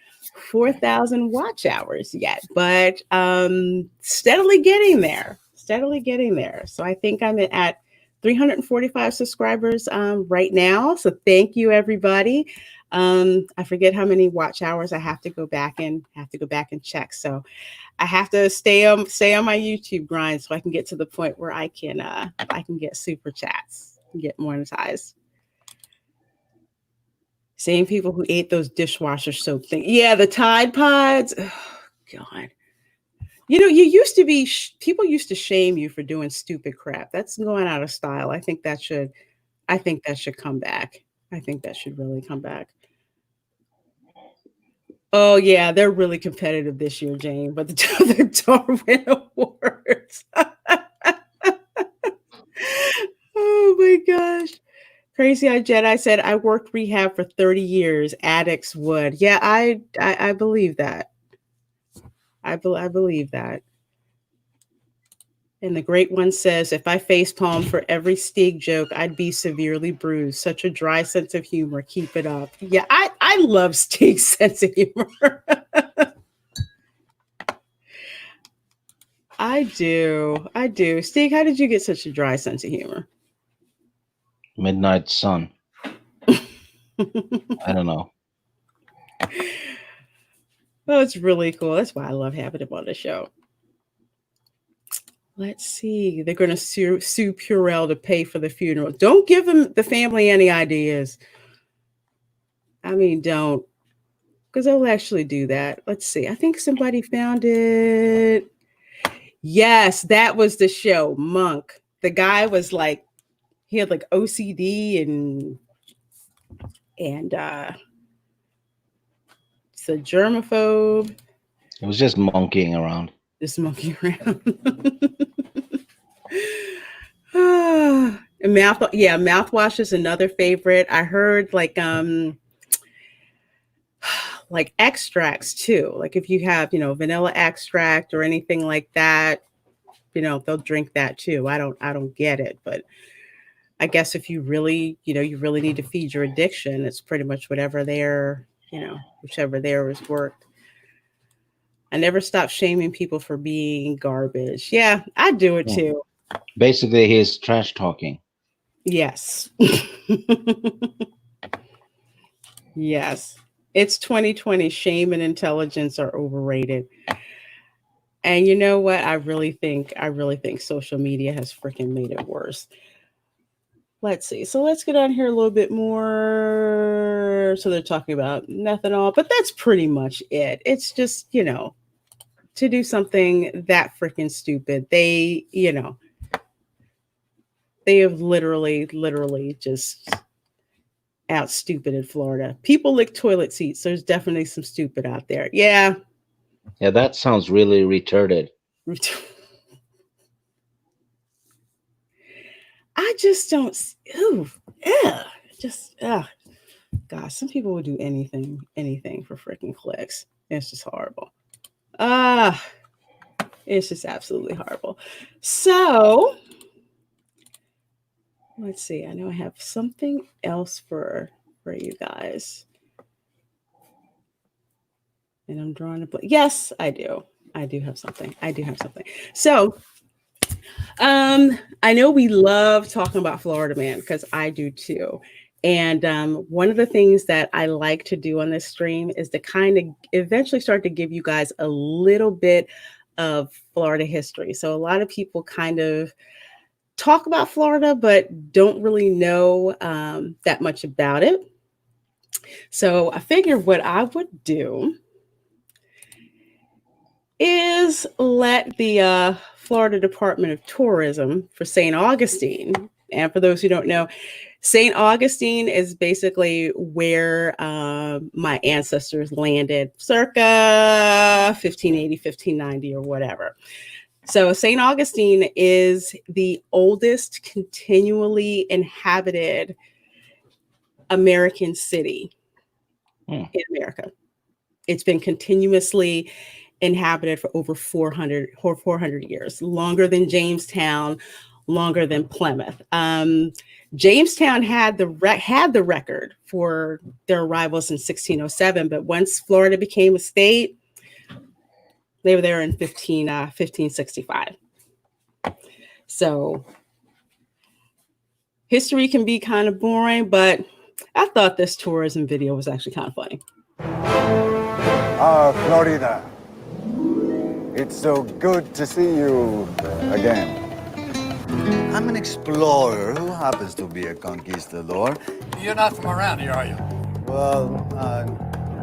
4,000 watch hours yet, but steadily getting there. Steadily getting there. So I think I'm at 345 subscribers right now. So thank you, everybody. I forget how many watch hours I have to go back and check. So I have to stay on my YouTube grind so I can get to the point where I can get super chats and get monetized. Same people who ate those dishwasher soap things. Yeah, the Tide Pods. Oh, God. You people used to shame you for doing stupid crap. That's going out of style. I think that should come back. I think that should really come back. Oh yeah, they're really competitive this year, Jane. But the Darwin Awards. Oh my gosh. Crazy Eyed Jedi said, I worked rehab for 30 years. Addicts would. Yeah, I believe that. I believe that. And the great one says, if I facepalm for every Stig joke, I'd be severely bruised. Such a dry sense of humor. Keep it up. Yeah, I love Stig's sense of humor. I do. I do. Stig, how did you get such a dry sense of humor? Midnight Sun. I don't know. Well, it's really cool. That's why I love having him on the show. Let's see. They're going to sue Purell to pay for the funeral. Don't give the family any ideas. I mean, don't. Because they'll actually do that. Let's see. I think somebody found it. Yes, that was the show, Monk. The guy was like, he had like OCD and it's a germaphobe. It was just monkeying around. Just monkey around. And mouthwash is another favorite. I heard like extracts too. Like if you have, vanilla extract or anything like that, they'll drink that too. I don't get it, but I guess if you really, you really need to feed your addiction, it's pretty much whatever whichever there has worked. I never stop shaming people for being garbage. Yeah, I do it too. Basically, he's trash talking. Yes. Yes. It's 2020. Shame and intelligence are overrated. And you know what? I really think social media has freaking made it worse. Let's see. So let's get on here a little bit more. So they're talking about methanol, but that's pretty much it. It's just, to do something that freaking stupid. They have literally just out stupid in Florida. People lick toilet seats. So there's definitely some stupid out there. Yeah. Yeah, that sounds really retarded. I just don't. Ooh, yeah. Just, gosh, some people would do anything for freaking clicks. It's just horrible. It's just absolutely horrible. So let's see. I know I have something else for you guys. And I'm drawing a blank. Yes, I do. I do have something. So I know we love talking about Florida Man because I do too. And one of the things that I like to do on this stream is to kind of eventually start to give you guys a little bit of Florida history. So a lot of people kind of talk about Florida, but don't really know that much about it. So I figured what I would do is let the Florida Department of Tourism for St. Augustine, and for those who don't know, St. Augustine is basically where my ancestors landed circa 1580, 1590 or whatever. So St. Augustine is the oldest continually inhabited American city in America. It's been continuously inhabited for over 400 years, longer than Jamestown, longer than Plymouth. Jamestown had the record for their arrivals in 1607, but once Florida became a state, they were there in 1565. So history can be kind of boring, but I thought this tourism video was actually kind of funny. Florida. It's so good to see you again. I'm an explorer who happens to be a conquistador. You're not from around here, are you? Well,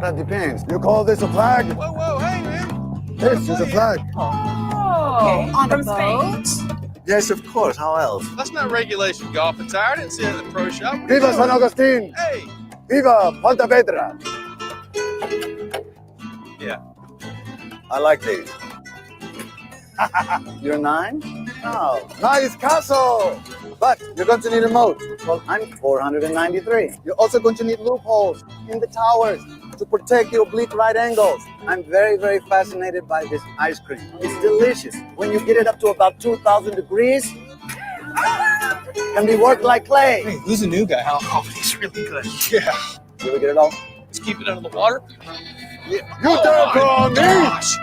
that depends. You call this a flag? Whoa, hey, man. This is a flag. Oh, on a boat? Yes, of course. How else? That's not regulation golf attire. I didn't see it in the pro shop. Viva San Augustine! Hey! Viva Pontevedra! Yeah. I like these. You're 9? Oh, nice castle! But you're going to need a moat. Well, I'm 493. You're also going to need loopholes in the towers to protect your oblique right angles. I'm very, very fascinated by this ice cream. It's delicious. When you get it up to about 2,000 degrees, can be worked like clay. Hey, who's a new guy? Oh, he's really good. Yeah. Did we get it all? Let's keep it under the water. Yeah. You don't call me! Gosh!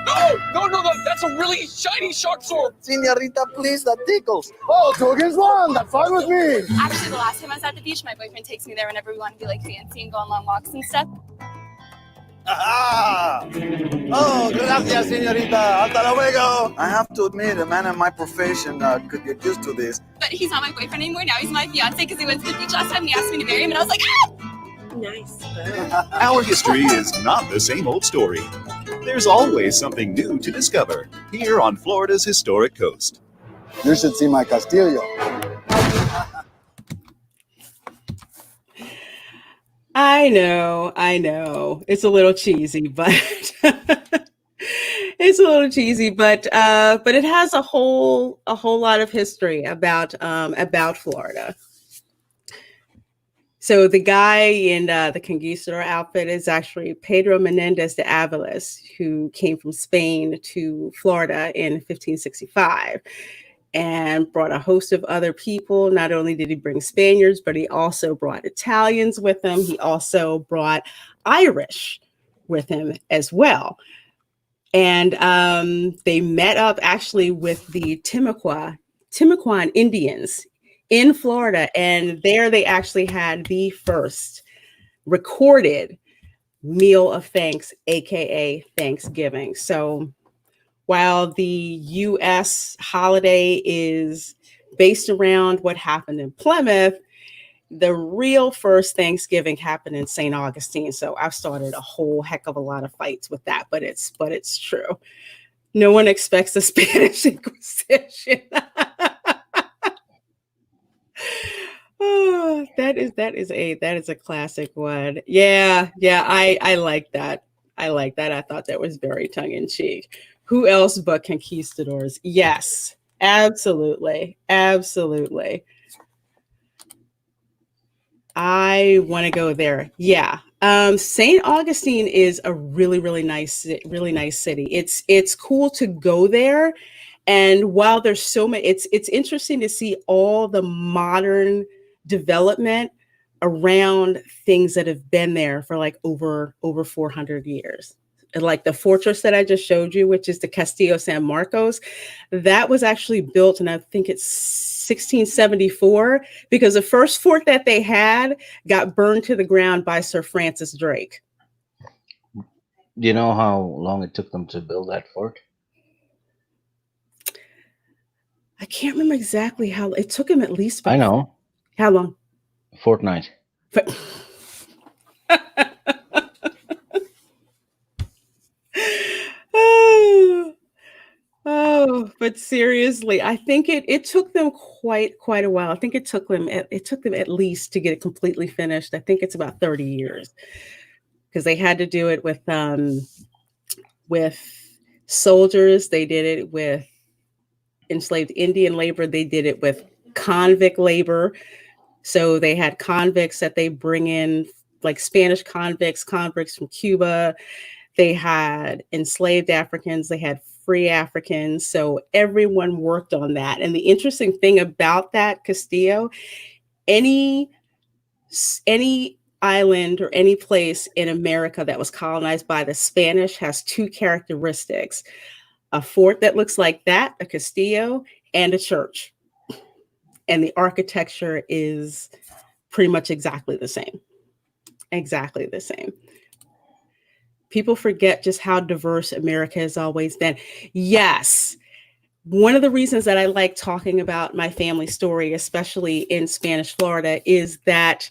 No, that's a really shiny shark sword. Senorita, please, that tickles. Oh, 2 against 1. That's fine with me. Actually, the last time I was at the beach, my boyfriend takes me there whenever we want to be like fancy and go on long walks and stuff. Aha! Oh, gracias, señorita. Hasta luego. I have to admit, a man in my profession could get used to this. But he's not my boyfriend anymore. Now he's my fiance because he went to the beach last time and he asked me to marry him, and I was like, ah! Nice. Our history is not the same old story. There's always something new to discover here on Florida's historic coast. You should see my castillo. I know. It's a little cheesy, but but it has a whole lot of history about Florida. So the guy in the conquistador outfit is actually Pedro Menedez de Aviles, who came from Spain to Florida in 1565 and brought a host of other people. Not only did he bring Spaniards, but he also brought Italians with him. He also brought Irish with him as well. And they met up actually with the Timucuan Indians in Florida, and there they actually had the first recorded meal of thanks, aka Thanksgiving. So while the U.S. holiday is based around what happened in Plymouth, the real first Thanksgiving happened in St. Augustine. So I've started a whole heck of a lot of fights with that, but it's true. No one expects the Spanish Inquisition. Oh, that is a classic one. Yeah, I like that. I like that. I thought that was very tongue in cheek. Who else but conquistadors? Yes, absolutely, absolutely. I want to go there. Yeah. St. Augustine is a really nice city. It's cool to go there. And while there's so many, it's interesting to see all the modern development around things that have been there for like over 400 years. And like the fortress that I just showed you, which is the Castillo San Marcos, that was actually built, and I think it's 1674, because the first fort that they had got burned to the ground by Sir Francis Drake. Do you know how long it took them to build that fort? I can't remember exactly how it took him. At least I know. How long? A fortnight. But oh, but seriously, I think it took them quite a while. I think it took them at least to get it completely finished. I think it's about 30 years, because they had to do it with soldiers. They did it with enslaved Indian labor. They did it with convict labor. So they had convicts that they bring in, like Spanish convicts from Cuba. They had enslaved Africans. They had free Africans. So everyone worked on that. And the interesting thing about that Castillo, any island or any place in America that was colonized by the Spanish has two characteristics: a fort that looks like that, a Castillo, and a church. And the architecture is pretty much exactly the same. Exactly the same. People forget just how diverse America has always been. Yes. One of the reasons that I like talking about my family story, especially in Spanish Florida, is that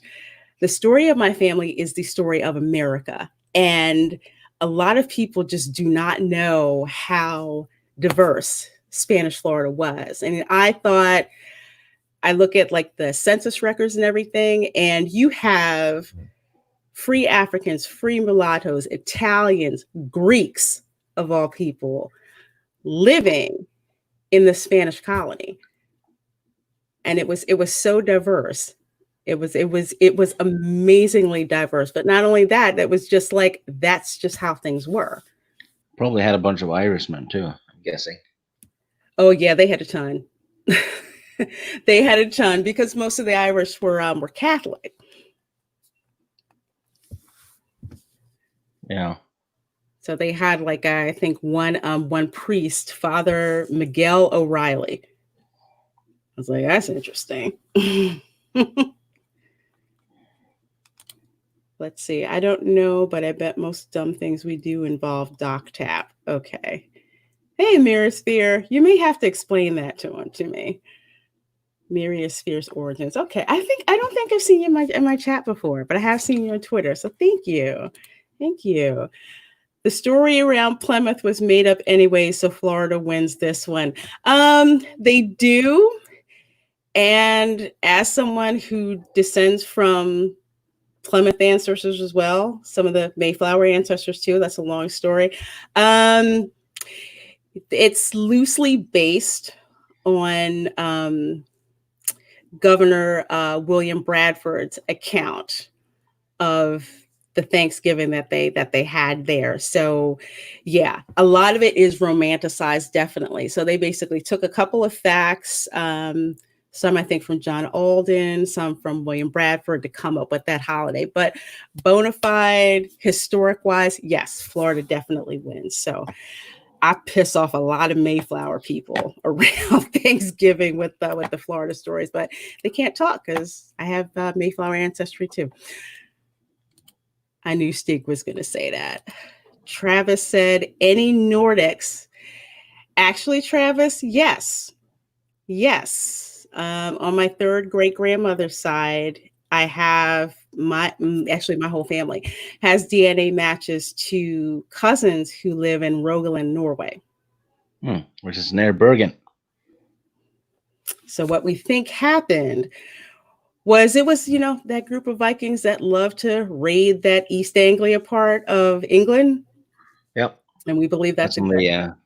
the story of my family is the story of America. And a lot of people just do not know how diverse Spanish Florida was. And I look at like the census records and everything, and you have free Africans, free mulattoes, Italians, Greeks, of all people, living in the Spanish colony. And it was so diverse. It was amazingly diverse. But not only that, it was just like, that's just how things were. Probably had a bunch of Irishmen too, I'm guessing. Oh yeah, they had a ton. They had a ton, because most of the Irish were Catholic. Yeah. So they had like, I think one priest, Father Miguel O'Reilly. I was like, that's interesting. Let's see. I don't know, but I bet most dumb things we do involve dock tap. Okay. Hey, Mirrosphere, you may have to explain that to me. Mirrosphere's origins. Okay. I don't think I've seen you in my chat before, but I have seen you on Twitter. So thank you. Thank you. The story around Plymouth was made up anyway, so Florida wins this one. They do. And as someone who descends from Plymouth ancestors as well, some of the Mayflower ancestors too, that's a long story. It's loosely based on Governor William Bradford's account of the Thanksgiving that they had there. So yeah, a lot of it is romanticized, definitely. So they basically took a couple of facts, some I think from John Alden, some from William Bradford, to come up with that holiday. But bona fide, historic wise, yes, Florida definitely wins. So I piss off a lot of Mayflower people around Thanksgiving with the Florida stories, but they can't talk because I have Mayflower ancestry too. I knew Stig was going to say that. Travis said, any Nordics? Actually, Travis, yes. Yes. On my third great grandmother's side, I have my whole family has DNA matches to cousins who live in Rogaland, Norway. Which is near Bergen. So what we think happened was that group of Vikings that loved to raid that East Anglia part of England, Yep. and we believe That's that's on exactly. the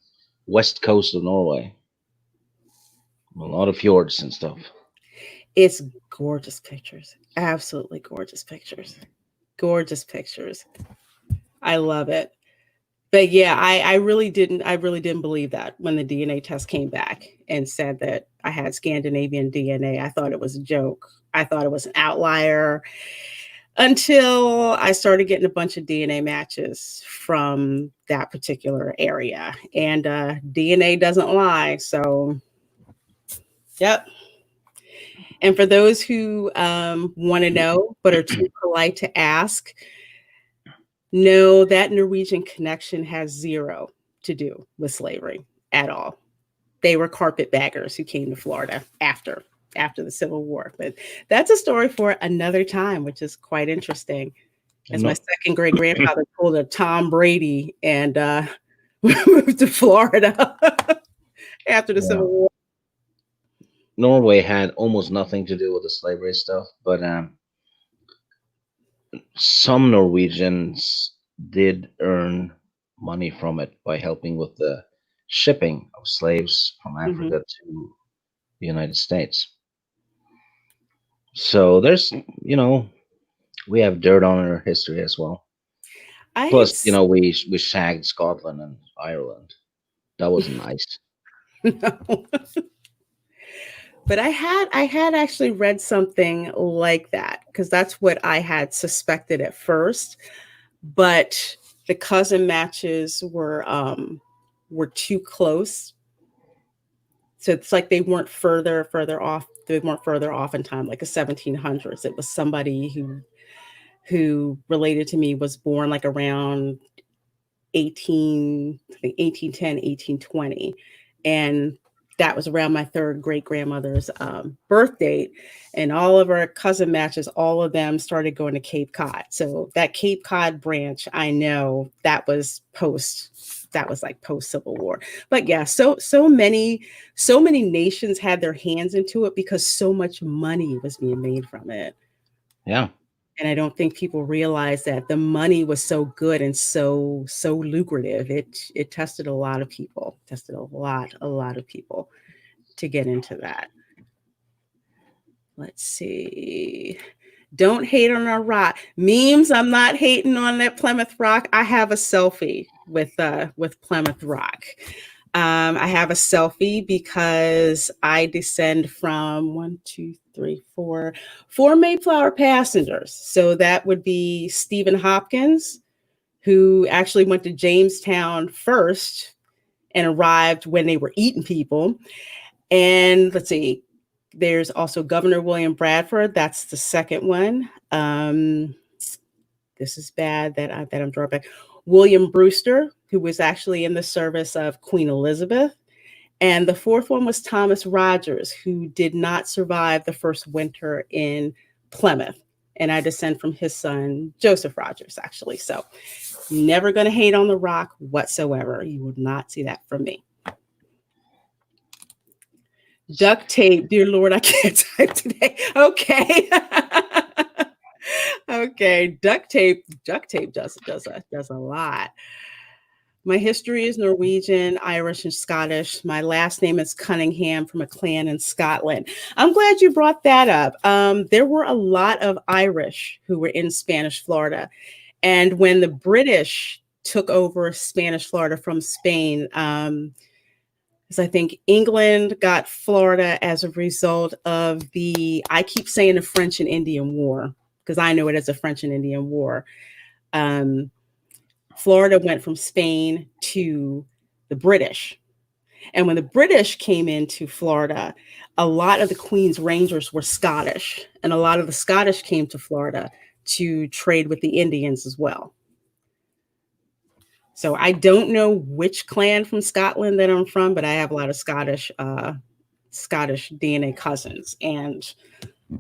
west coast of Norway. A lot of fjords and stuff. It's gorgeous pictures, absolutely gorgeous pictures, gorgeous pictures. I love it. But yeah, I really didn't believe that when the DNA test came back and said that I had Scandinavian DNA. I thought it was a joke. I thought it was an outlier until I started getting a bunch of DNA matches from that particular area. And DNA doesn't lie. So, yep. And for those who want to know but are too polite to ask, no, that Norwegian connection has zero to do with slavery at all. They were carpetbaggers who came to Florida after the Civil War. But that's a story for another time, which is quite interesting. As my second great grandfather pulled a Tom Brady and moved to Florida after the Civil War. Norway had almost nothing to do with the slavery stuff, but some Norwegians did earn money from it by helping with the shipping of slaves from Africa to the United States. So there's, we have dirt on our history as well. Plus, we shagged Scotland and Ireland. That was nice. No. But I had actually read something like that, because that's what I had suspected at first. But the cousin matches were too close. So it's like they weren't further off. They weren't further off in time, like the 1700s. It was somebody who related to me was born like around 1810, 1820. And that was around my third great grandmother's birth date. And all of our cousin matches, all of them started going to Cape Cod. So that Cape Cod branch, I know that was like post Civil War. But yeah, so many nations had their hands into it because so much money was being made from it. Yeah. And I don't think people realize that the money was so good and so lucrative. It tested a lot of people, a lot of people to get into that. Let's see. Don't hate on our rock. Memes, I'm not hating on that Plymouth Rock. I have a selfie with Plymouth Rock. I have a selfie because I descend from four Mayflower passengers. So that would be Stephen Hopkins, who actually went to Jamestown first and arrived when they were eating people. And let's see, there's also Governor William Bradford. That's the second one. This is bad that I'm drawing back. William Brewster, who was actually in the service of Queen Elizabeth. And the fourth one was Thomas Rogers, who did not survive the first winter in Plymouth. And I descend from his son, Joseph Rogers, actually. So never going to hate on the rock whatsoever. You will not see that from me. Duct tape, dear Lord, I can't type today. Okay. Okay, duct tape does a lot. My history is Norwegian, Irish, and Scottish. My last name is Cunningham, from a clan in Scotland. I'm glad you brought that up. There were a lot of Irish who were in Spanish Florida. And when the British took over Spanish Florida from Spain, because I think England got Florida as a result of I keep saying the French and Indian War, because I know it as a French and Indian War. Florida went from Spain to the British. And when the British came into Florida, a lot of the Queen's Rangers were Scottish. And a lot of the Scottish came to Florida to trade with the Indians as well. So I don't know which clan from Scotland that I'm from, but I have a lot of Scottish DNA cousins. And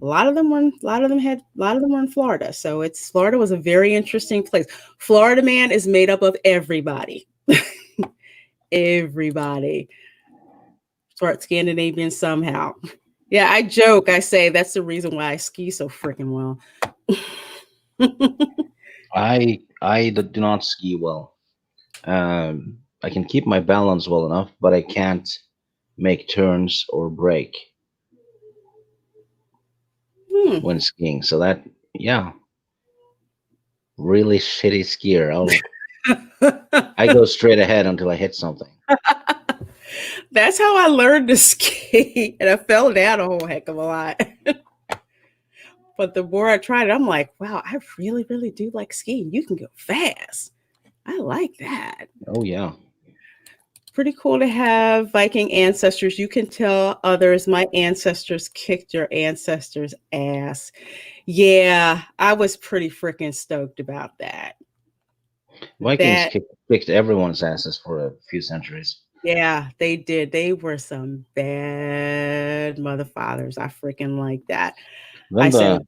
a lot of them were in Florida. So Florida was a very interesting place. Florida man is made up of everybody. Everybody. Part Scandinavian somehow. Yeah, I joke. I say that's the reason why I ski so freaking well. I do not ski well. I can keep my balance well enough, but I can't make turns or brake Hmm. when skiing. So that, yeah, really shitty skier. I go straight ahead until I hit something. That's how I learned to ski, and I fell down a whole heck of a lot. But the more I tried it, I'm like, wow, I really, really do like skiing. You can go fast. I like that. Oh yeah. Pretty cool to have Viking ancestors. You can tell others, my ancestors kicked your ancestors' ass. Yeah, I was pretty freaking stoked about that. Vikings That, kicked everyone's asses for a few centuries. yeah, they did. They were some bad mother fathers. I freaking like that. I Then say,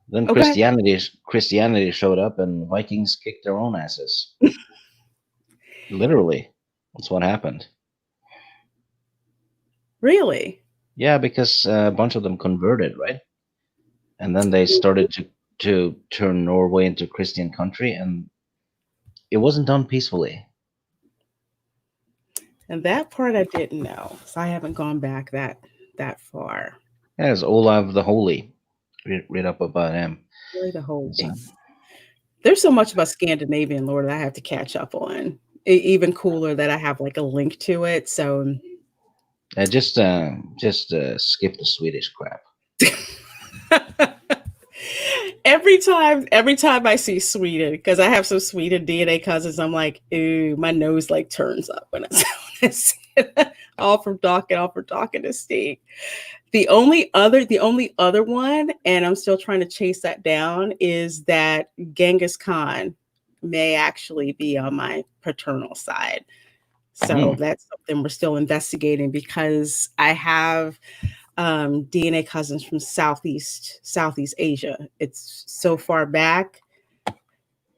then okay, Christianity showed up and Vikings kicked their own asses. Literally, that's what happened. really? Yeah, because a bunch of them converted, right? And then they started to turn Norway into a Christian country, and it wasn't done peacefully. And that part I didn't know. So I haven't gone back that far. As Olav the Holy, read up about him. Really the whole So, thing. There's so much about Scandinavian lore that I have to catch up on. Even cooler that I have like a link to it. So just skip the Swedish crap. every time I see Sweden, because I have some Sweden DNA cousins, I'm like, ooh, my nose like turns up when I see it. all from talking to Steve. The only other one, and I'm still trying to chase that down, is that Genghis Khan may actually be on my paternal side. So that's something we're still investigating because I have DNA cousins from Southeast Asia. It's so far back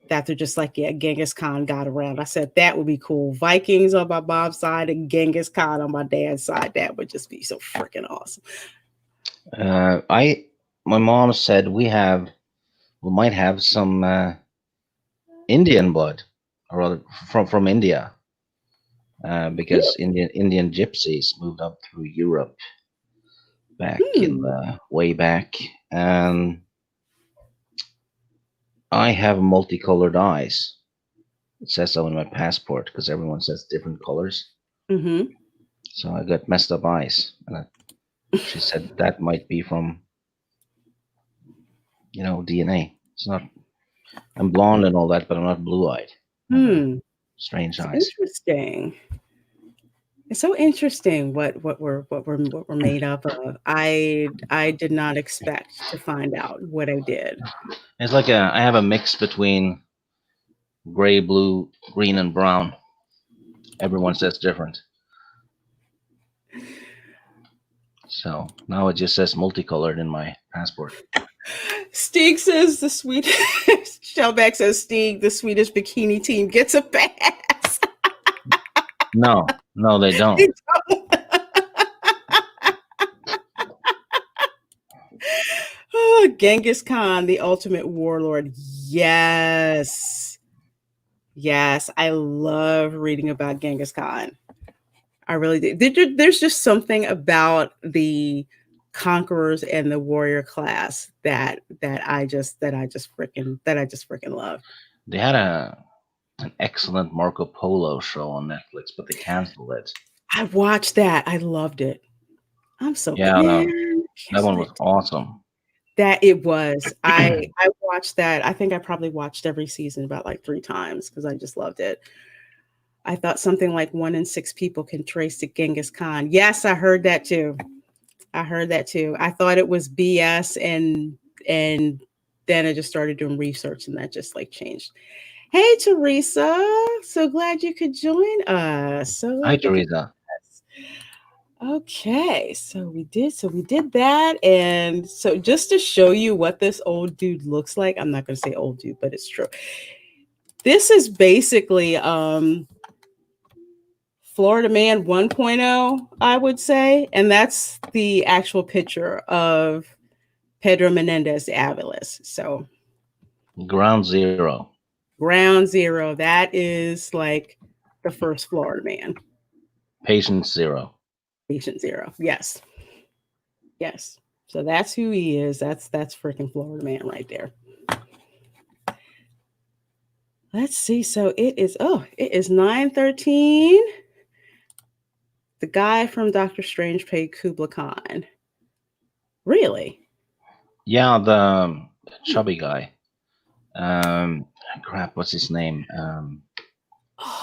that they're just like, yeah, Genghis Khan got around. I said that would be cool. Vikings on my mom's side and Genghis Khan on my dad's side. That would just be so freaking awesome. My mom said we might have some Indian blood, or rather from India, because Indian gypsies moved up through Europe back in the way back, and I have multicolored eyes. It says so in my passport because everyone says different colors. Mm-hmm. So I got messed up eyes, and she said that might be from DNA. It's not. I'm blonde and all that, but I'm not blue-eyed. Strange eyes. Interesting. It's so interesting what we're made up of. I did not expect to find out what I did. It's like I have a mix between gray, blue, green, and brown. Everyone says different. So now it just says multicolored in my passport. Stieg says the Swedish Shellback says Stieg, the Swedish bikini team gets a pass. No, they don't. They don't. Oh, Genghis Khan, the ultimate warlord. Yes. Yes, I love reading about Genghis Khan. I really do. There's just something about the conquerors and the warrior class that I just freaking love. They had an excellent Marco Polo show on Netflix, but they canceled it. I watched that. I loved it. I'm so yeah, no, that one was awesome. That it was. I watched that. I think I probably watched every season about like 3 times because I just loved it. I thought something like 1 in 6 people can trace to Genghis Khan. Yes, I heard that too. I thought it was BS, and then I just started doing research, and that just like changed. Hey, Teresa. So glad you could join us. Hi, Teresa. Okay, so we did that, and so just to show you what this old dude looks like, I'm not going to say old dude, but it's true. This is basically Florida Man 1.0, I would say. And that's the actual picture of Pedro Menedez de Aviles. So Ground zero. ground zero, that is like the first Florida Man. Patient zero. Patient zero. Yes. Yes. So that's who he is. That's freaking Florida Man right there. Let's see. So it is 9:13. The guy from Doctor Strange played Kubla Khan. Really? Yeah, the chubby guy. Crap, what's his name?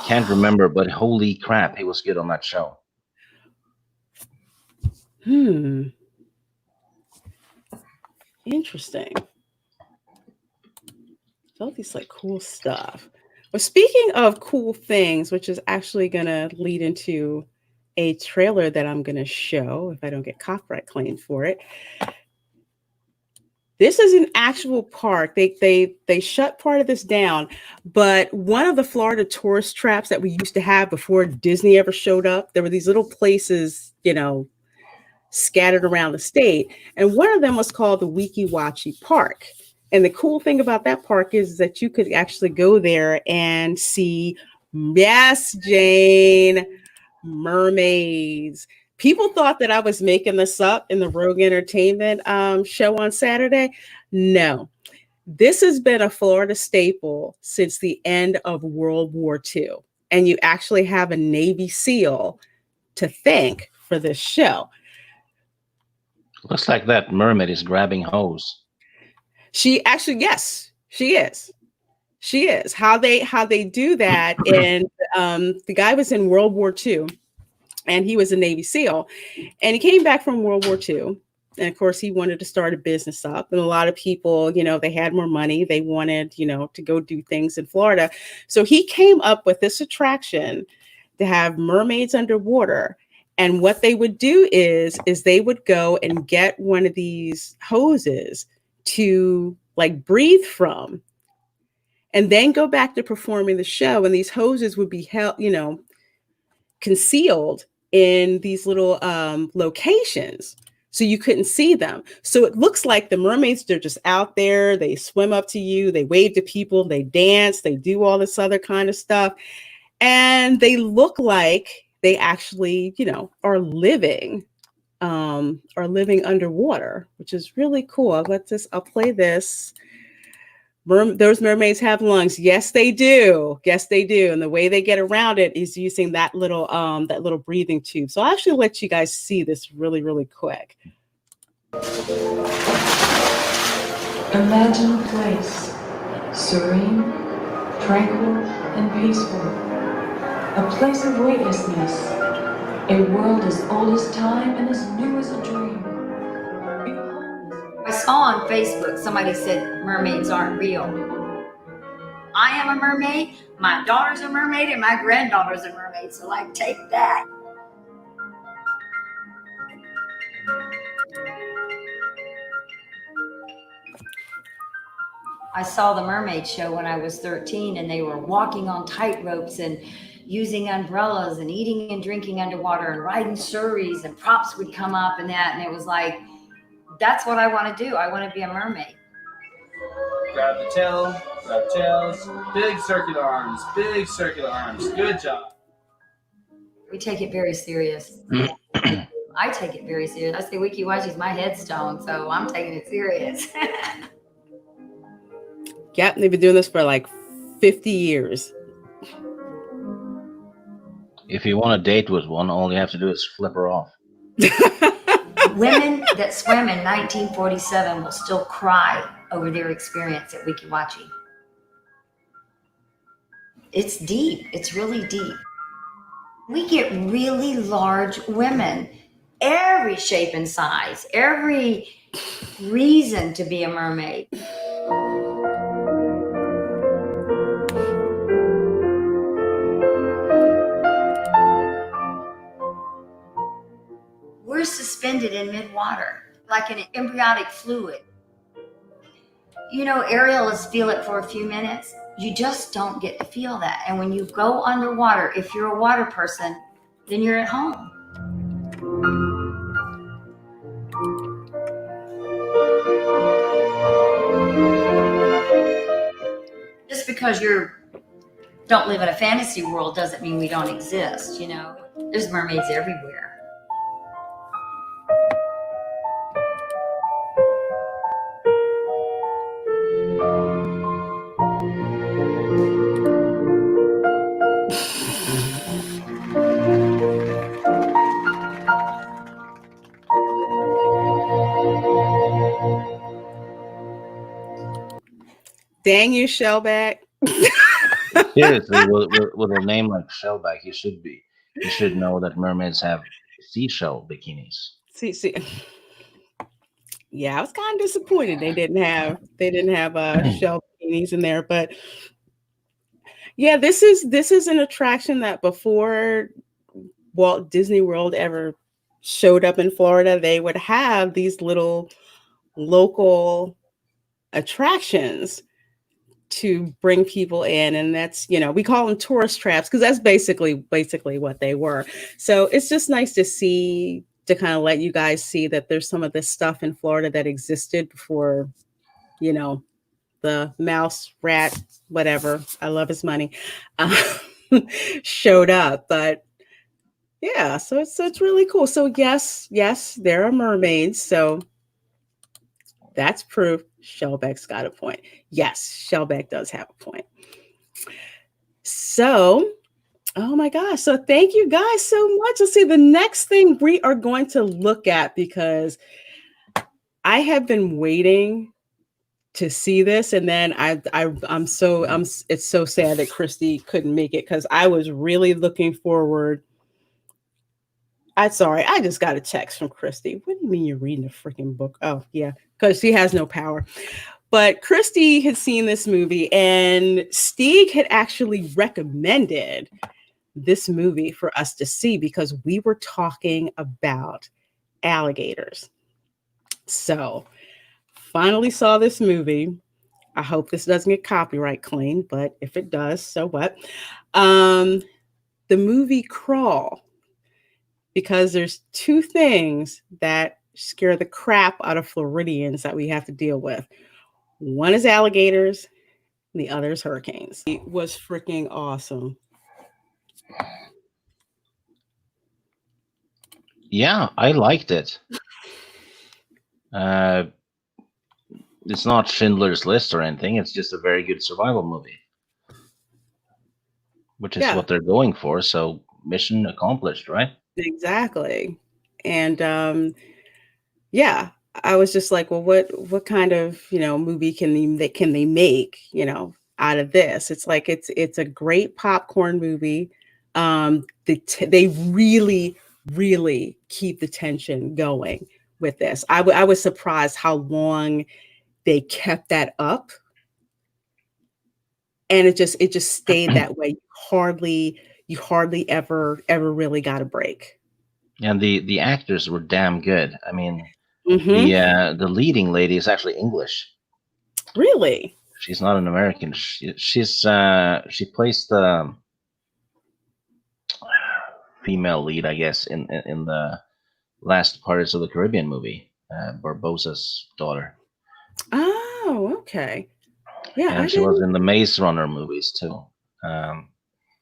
Can't remember, but holy crap, he was good on that show. Interesting. All these like cool stuff. Well, speaking of cool things, which is actually going to lead into a trailer that I'm going to show if I don't get copyright claimed for it. This is an actual park. They shut part of this down, but one of the Florida tourist traps that we used to have before Disney ever showed up, there were these little places, scattered around the state, and one of them was called the Weeki Wachee Park. And the cool thing about that park is that you could actually go there and see, yes, Jane, mermaids. People thought that I was making this up in the Rogue Entertainment show on Saturday. No, this has been a Florida staple since the end of World War II. And you actually have a Navy SEAL to thank for this show. Looks like that mermaid is grabbing hose. She actually, yes, she is. She is. How they do that. And the guy was in World War II, and he was a Navy SEAL, and he came back from World War II. And of course, he wanted to start a business up. And a lot of people, they had more money. They wanted, to go do things in Florida. So he came up with this attraction to have mermaids underwater. And what they would do is they would go and get one of these hoses to like breathe from, and then go back to performing the show. And these hoses would be held, concealed in these little locations, so you couldn't see them. So it looks like the mermaids, they're just out there. They swim up to you, they wave to people, they dance, they do all this other kind of stuff, and they look like they actually, are living underwater, which is really cool. I'll play this. Those mermaids have lungs. Yes, they do. Yes, they do. And the way they get around it is using that little breathing tube. So I'll actually let you guys see this really, really quick. Imagine a place serene, tranquil, and peaceful. A place of weightlessness. A world as old as time and as new as a dream. I saw on Facebook somebody said mermaids aren't real. I am a mermaid, my daughter's a mermaid, and my granddaughter's a mermaid, so like, take that. I saw the mermaid show when I was 13, and they were walking on tight ropes and using umbrellas and eating and drinking underwater and riding surreys, and props would come up and that, and it was like, that's what I want to do. I want to be a mermaid. Grab the tails, big circular arms, good job. We take it very serious. I take it very serious. I say Weeki Wachee's my headstone, so I'm taking it serious. Yep, they've been doing this for like 50 years. If you want to date with one, all you have to do is flip her off. Women that swam in 1947 will still cry over their experience at Weeki Wachee. It's deep. It's really deep. We get really large women, every shape and size, every reason to be a mermaid. We're suspended in mid-water, like an embryonic fluid. Aerialists feel it for a few minutes. You just don't get to feel that. And when you go underwater, if you're a water person, then you're at home. Just because you don't live in a fantasy world doesn't mean we don't exist, you know. There's mermaids everywhere. Dang you, Shellback. Seriously, with a name like Shellback, you should know that mermaids have seashell bikinis. See. Yeah, I was kind of disappointed they didn't have shell bikinis in there, but yeah, this is an attraction that before Walt Disney World ever showed up in Florida, they would have these little local attractions to bring people in, and that's, you know, we call them tourist traps because that's basically what they were. So it's just nice to see, to kind of let you guys see that there's some of this stuff in Florida that existed before, you know, the mouse, rat, whatever, I love his money, showed up. But yeah, so it's really cool. So yes, there are mermaids. So that's proof Shellback's got a point. Yes, Shellback does have a point. So, oh my gosh. So thank you guys so much. Let's see the next thing we are going to look at, because I have been waiting to see this, and then it's so sad that Christy couldn't make it, because I was really looking forward. I just got a text from Christy. What do you mean you're reading a freaking book? Oh yeah, because she has no power. But Christy had seen this movie, and Stieg had actually recommended this movie for us to see because we were talking about alligators. So finally saw this movie. I hope this doesn't get copyright claimed, but if it does, so what? The movie Crawl, because there's two things that scare the crap out of Floridians that we have to deal with. One is alligators, and the other is hurricanes. It was freaking awesome. Yeah, I liked it. It's not Schindler's List or anything. It's just a very good survival movie, which is what they're going for. So mission accomplished, right? Exactly. And yeah, I was just like, well, what kind of, you know, movie can they make, you know, out of this? It's like it's a great popcorn movie. They really keep the tension going with this. I was surprised how long they kept that up, and it just stayed that way. You hardly ever really got a break. And the actors were damn good. I mean, the leading lady is actually English. Really? She's not an American. She plays the female lead, I guess, in the last Pirates of the Caribbean movie, Barbossa's daughter. Oh, okay. Yeah, and she was in the Maze Runner movies too.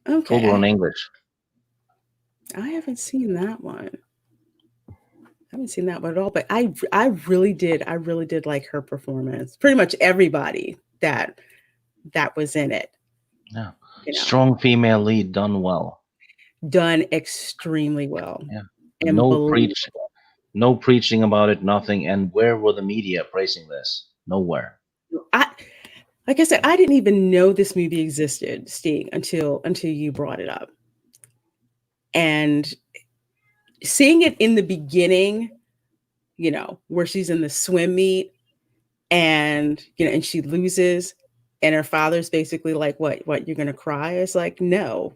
Okay. Full-blown English. I haven't seen that one. At all, but I really did like her performance. Pretty much everybody that was in it. Yeah. You know. Strong female lead, done well. Done extremely well. Yeah. And no preaching about it, nothing. And where were the media praising this? Nowhere. Like I said, I didn't even know this movie existed, Stieg, until you brought it up. And seeing it in the beginning, you know, where she's in the swim meet and, you know, and she loses and her father's basically like, what, you're going to cry? It's like, no,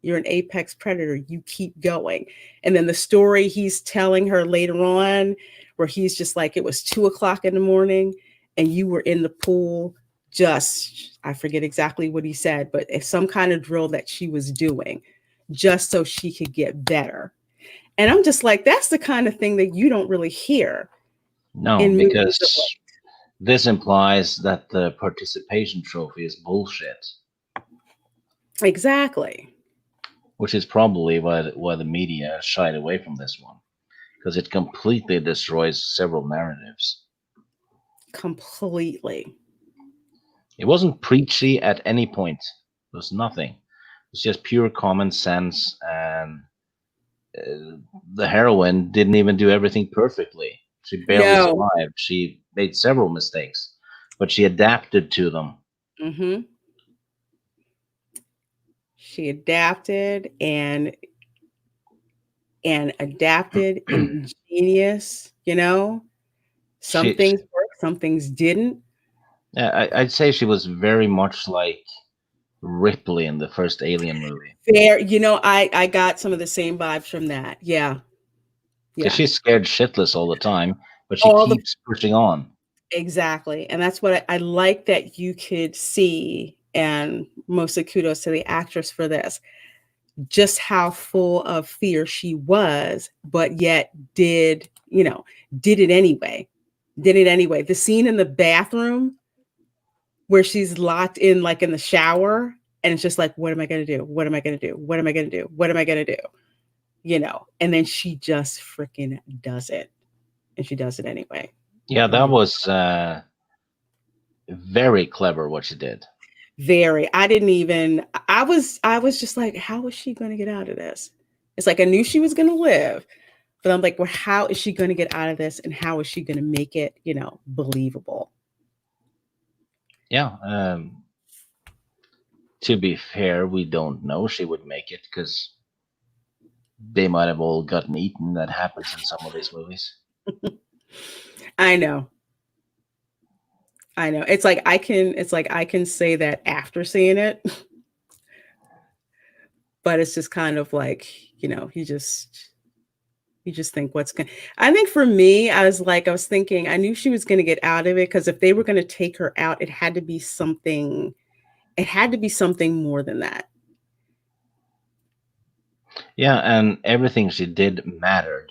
you're an apex predator. You keep going. And then the story he's telling her later on, where he's just like, it was 2:00 in the morning and you were in the pool. I forget exactly what he said, but it's some kind of drill that she was doing just so she could get better. And I'm just like, that's the kind of thing that you don't really hear. No, in movies because of late. this implies that the participation trophy is bullshit, Exactly. which is probably why the media shied away from this one, because it completely destroys several narratives. Completely. It wasn't preachy at any point. It was nothing. It was just pure common sense, and the heroine didn't even do everything perfectly. She barely No. survived. She made several mistakes, but she adapted to them. Mm-hmm. She adapted and adapted ingenious, you know. Some She, things worked, some things didn't. I'd say she was very much like Ripley in the first Alien movie. Fair, you know, I got some of the same vibes from that. Yeah. Because Yeah. she's scared shitless all the time, but she All the keeps pushing on. Exactly. And that's what I like that you could see, and mostly kudos to the actress for this, just how full of fear she was, but yet did it anyway. Did it anyway. The scene in the bathroom where she's locked in, like in the shower, and it's just like, what am I going to do? What am I going to do? What am I going to do? What am I going to do? And then she just freaking does it. And she does it anyway. Yeah, that was very clever what she did. Very. I was just like, how is she going to get out of this? It's like, I knew she was going to live, but I'm like, well, how is she going to get out of this? And how is she going to make it, believable? Yeah. To be fair, we don't know she would make it because they might have all gotten eaten. That happens in some of these movies. I know. It's like I can say that after seeing it, but it's just kind of like, you just think I think for me, I was thinking, I knew she was going to get out of it, because if they were going to take her out, it had to be something more than that. Yeah, and everything she did mattered,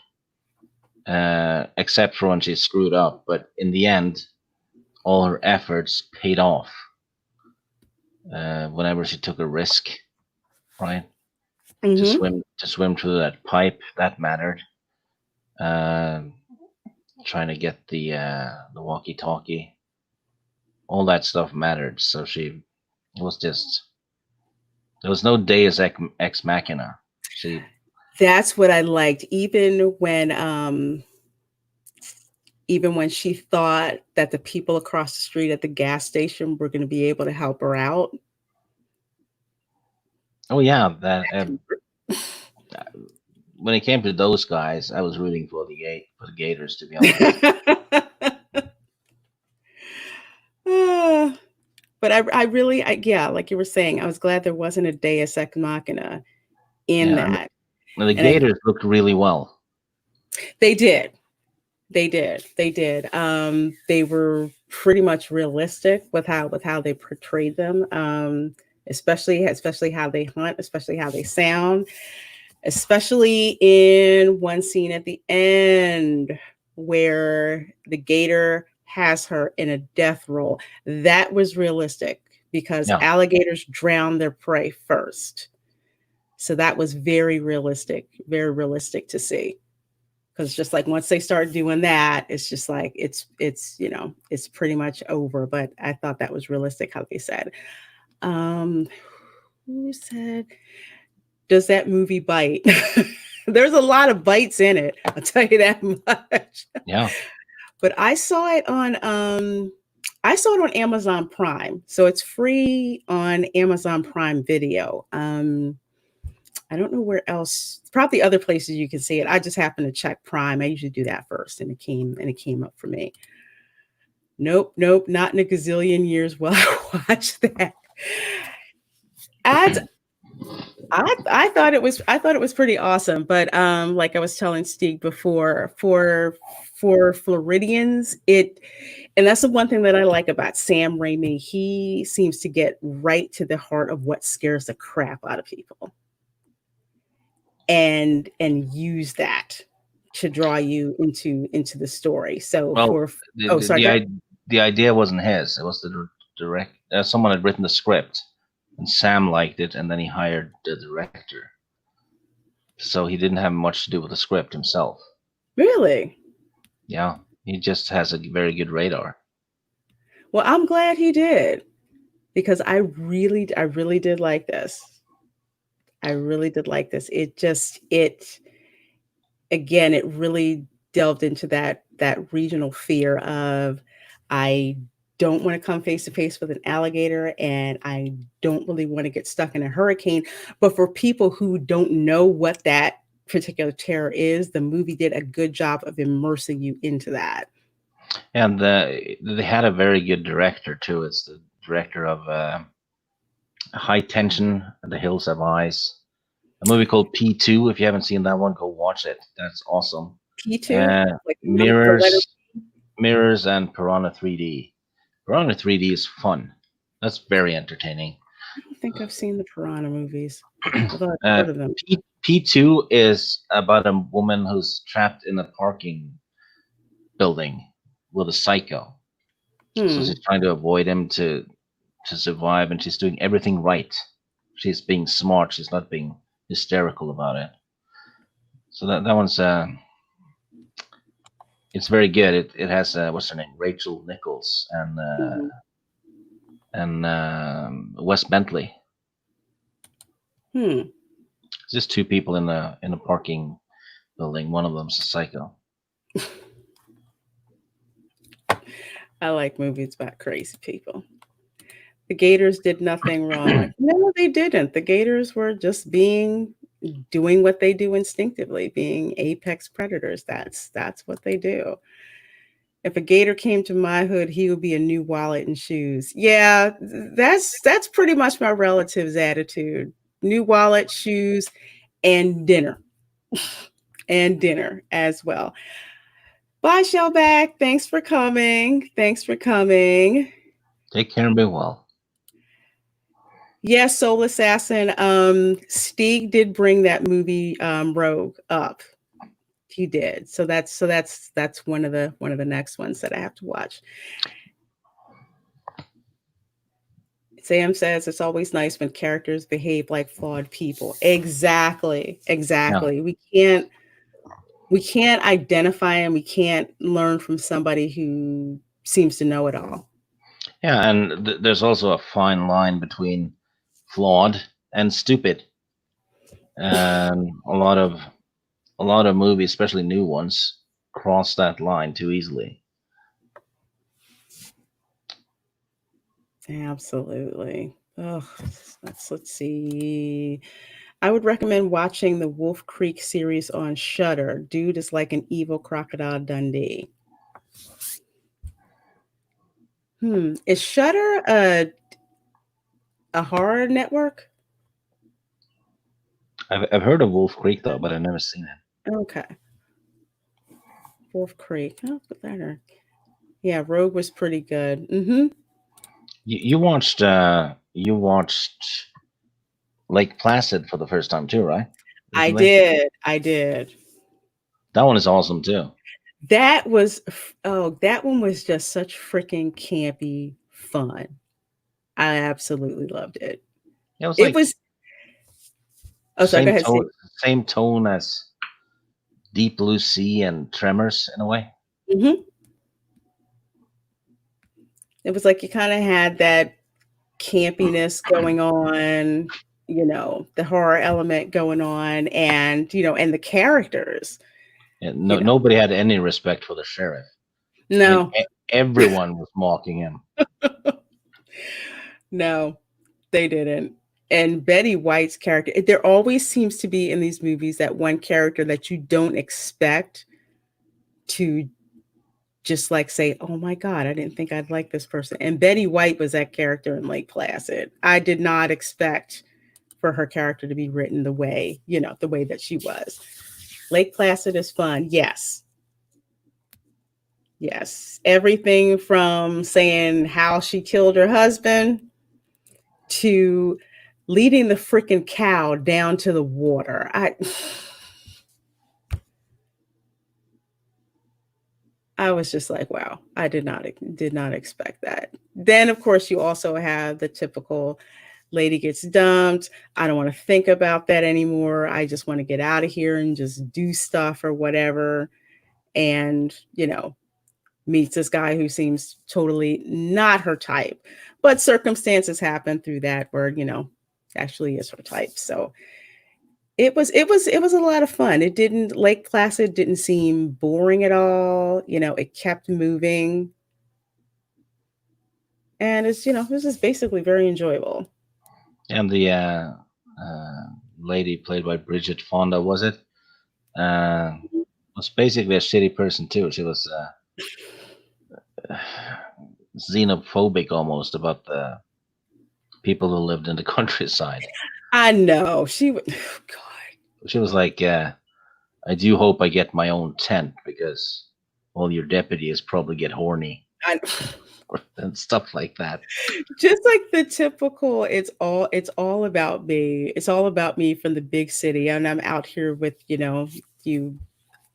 except for when she screwed up. But in the end, all her efforts paid off. Whenever she took a risk, right? Mm-hmm. To swim through that pipe, that mattered. Trying to get the walkie-talkie, all that stuff mattered. So it was just, there was no Deus ex machina. That's what I liked, even when she thought that the people across the street at the gas station were going to be able to help her out. Oh yeah, that when it came to those guys, I was rooting for the Gators, to be honest. But I really, yeah, like you were saying, I was glad there wasn't a Deus ex machina in that. And the Gators looked really well. They did. They were pretty much realistic with how they portrayed them, especially how they hunt, especially how they sound, especially in one scene at the end where the gator has her in a death roll. That was realistic, because alligators drown their prey first. So that was very realistic to see. Because just like once they start doing that, it's just like it's pretty much over. But I thought that was realistic how they said. Who said, does that movie bite? There's a lot of bites in it, I'll tell you that much. Yeah. But I saw it on Amazon Prime. So it's free on Amazon Prime Video. I don't know where else, probably other places you can see it. I just happened to check Prime. I usually do that first, and it came up for me. Nope, not in a gazillion years will I watch that. I thought it was pretty awesome, but like I was telling Steve before, for Floridians, and that's the one thing that I like about Sam Raimi. He seems to get right to the heart of what scares the crap out of people. and use that to draw you into the story. So Well, oh, sorry, go ahead. the idea wasn't his. It was the direct. Someone had written the script, and Sam liked it, and then he hired the director. So he didn't have much to do with the script himself. Really? Yeah, he just has a very good radar. Well, I'm glad he did, because I really did like this. I really did like this. Again, it really delved into that regional fear of, I don't want to come face to face with an alligator, and I don't really want to get stuck in a hurricane. But for people who don't know what that particular terror is, the movie did a good job of immersing you into that. And they had a very good director too. It's the director of High Tension, The Hills Have Eyes, a movie called P2. If you haven't seen that one, go watch it. That's awesome. P2, like Mirrors, and Piranha 3D. Piranha 3D is fun. That's very entertaining. I don't think I've seen the Piranha movies, although I've heard of them. P2 is about a woman who's trapped in a parking building with a psycho. So she's trying to avoid him to survive, and she's doing everything right. She's being smart. She's not being hysterical about it. So that one's it's very good. It has what's her name, Rachel Nichols, and Wes Bentley. It's just two people in a parking building. One of them's a psycho. I like movies about crazy people. The Gators did nothing wrong. No, they didn't. The Gators were just doing what they do instinctively, being apex predators. That's what they do. If a gator came to my hood, he would be a new wallet and shoes. Yeah, that's pretty much my relative's attitude. New wallet, shoes, and dinner. And dinner as well. Bye, Shellback. Thanks for coming. Take care and be well. Yes, Soul Assassin. Stieg did bring that movie Rogue up. He did. So that's one of the next ones that I have to watch. Sam says it's always nice when characters behave like flawed people. Exactly. Yeah. We can't identify and we can't learn from somebody who seems to know it all. Yeah, and there's also a fine line between flawed and stupid. And a lot of movies, especially new ones, cross that line too easily. Absolutely. Oh, let's see. I would recommend watching the Wolf Creek series on Shudder. Dude is like an evil Crocodile Dundee. Is Shudder a horror network? I've heard of Wolf Creek though, but I've never seen it. Okay. Wolf Creek. Oh, put that in. Yeah, Rogue was pretty good. You watched Lake Placid for the first time too, right? I did. That one is awesome too. That one was just such freaking campy fun. I absolutely loved it. Yeah, it was same tone as Deep Blue Sea and Tremors in a way. It was like you kind of had that campiness going on, the horror element going on, and and the characters. Yeah, nobody had any respect for the sheriff. No, everyone was mocking him. No, they didn't. And Betty White's character, there always seems to be in these movies that one character that you don't expect to just like say, oh my God, I didn't think I'd like this person. And Betty White was that character in Lake Placid. I did not expect for her character to be written the way that she was. Lake Placid is fun. Yes. Everything from saying how she killed her husband to leading the freaking cow down to the water. I was just like, wow, I did not expect that. Then, of course, you also have the typical lady gets dumped. I don't want to think about that anymore. I just want to get out of here and just do stuff or whatever. And, meets this guy who seems totally not her type. But circumstances happen through that where, actually is her type. So it was a lot of fun. Lake Placid didn't seem boring at all. It kept moving. And it was just basically very enjoyable. And the lady played by Bridget Fonda, was it? Was basically a shitty person too. She was xenophobic almost about the people who lived in the countryside. I know. She was, God. She was like, I do hope I get my own tent because all your deputies probably get horny. And stuff like that. Just like the typical, it's all about me. It's all about me from the big city. And I'm out here with, you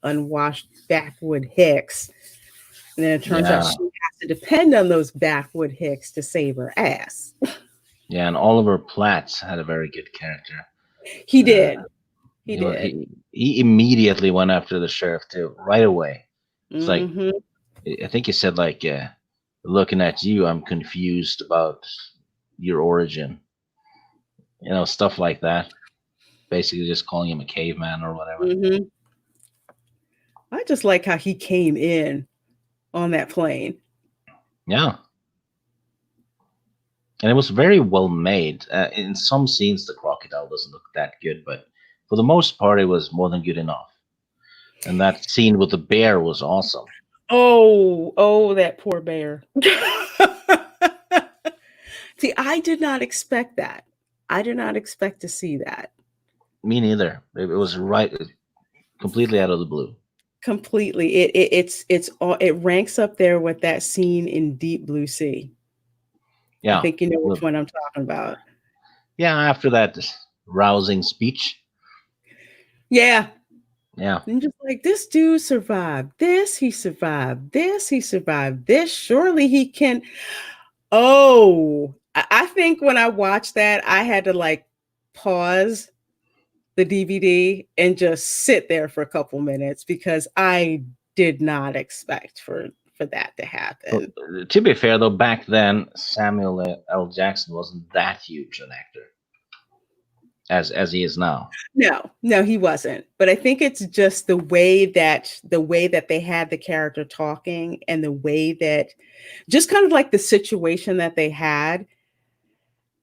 unwashed backwood hicks. And then it turns out she has to depend on those backwood hicks to save her ass. Yeah, and Oliver Platt had a very good character. He did. He did. He immediately went after the sheriff too, right away. It's Mm-hmm. like, I think he said like, looking at you, I'm confused about your origin. Stuff like that. Basically just calling him a caveman or whatever. Mm-hmm. I just like how he came in on that plane. Yeah. And it was very well made. In some scenes, the crocodile doesn't look that good, but for the most part, it was more than good enough. And that scene with the bear was awesome. Oh, that poor bear. See, I did not expect that. I did not expect to see that. Me neither. It was completely out of the blue. Completely. It ranks up there with that scene in Deep Blue Sea. Yeah. I think you know which one I'm talking about. Yeah, after that rousing speech. Yeah. Yeah. And just like, this dude survived this, he survived this, he survived this. Surely he can. Oh, I think when I watched that, I had to like pause the DVD and just sit there for a couple minutes because I did not expect for that to happen. Well, to be fair, though, back then Samuel L. Jackson wasn't that huge an actor as he is now. No, he wasn't. But I think it's just the way that they had the character talking and the way that just kind of like the situation that they had.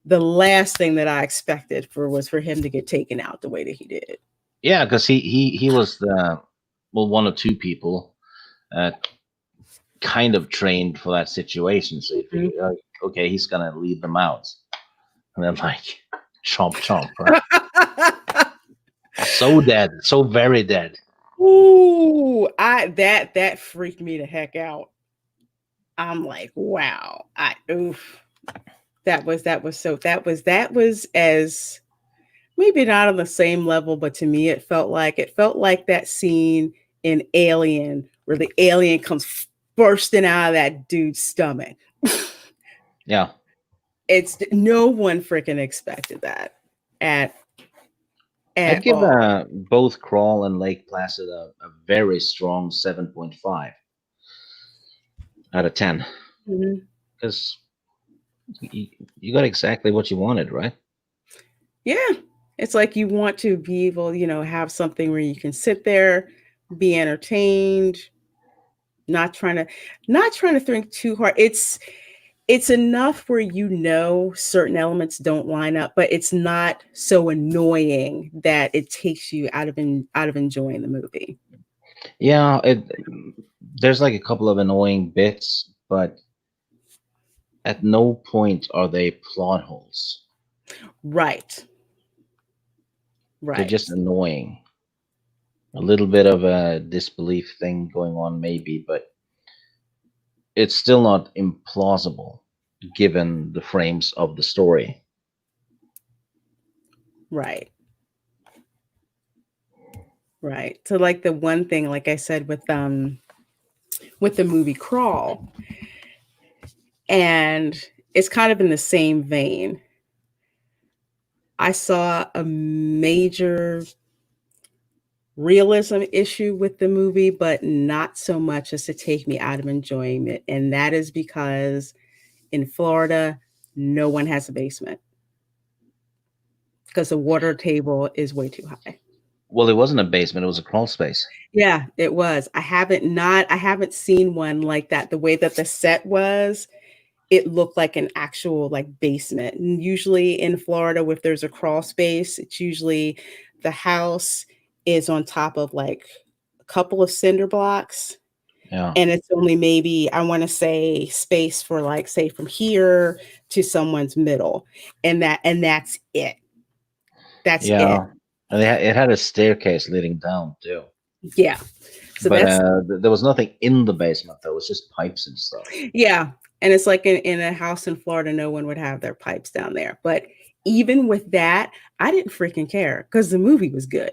The last thing that I expected was for him to get taken out the way that he did. Yeah, because he was one of two people kind of trained for that situation. So you figure, okay, he's gonna lead them out, and then like chomp chomp. Right? So dead, so very dead. Ooh, that freaked me the heck out. I'm like, wow. That was as maybe not on the same level, but to me it felt like that scene in Alien where the alien comes bursting out of that dude's stomach. Yeah. It's no one freaking expected that at I'd give all. both Crawl and Lake Placid a very strong 7.5 out of 10. Because you got exactly what you wanted, right? Yeah. It's like you want to be able, have something where you can sit there, be entertained, not trying to think too hard. It's enough where certain elements don't line up, but it's not so annoying that it takes you out of enjoying the movie. Yeah, there's like a couple of annoying bits, but at no point are they plot holes. Right. They're just annoying. A little bit of a disbelief thing going on, maybe, but it's still not implausible given the frames of the story. Right. Right. So like the one thing, like I said, with the movie Crawl, and it's kind of in the same vein. I saw a major realism issue with the movie, but not so much as to take me out of enjoying it. And that is because in Florida, no one has a basement because the water table is way too high. Well, it wasn't a basement; it was a crawl space. Yeah, it was. I haven't seen one like that. The way that the set was, it looked like an actual like basement. And usually in Florida, if there's a crawl space, it's usually the house is on top of like a couple of cinder blocks. Yeah. And it's only maybe, I want to say, space for like, say, from here to someone's middle. And that's it. That's it. Yeah. And it had a staircase leading down too. Yeah. So But that's there was nothing in the basement though. It was just pipes and stuff. yeah. And it's like in a house in Florida, no one would have their pipes down there. But even with that, I didn't freaking care because the movie was good.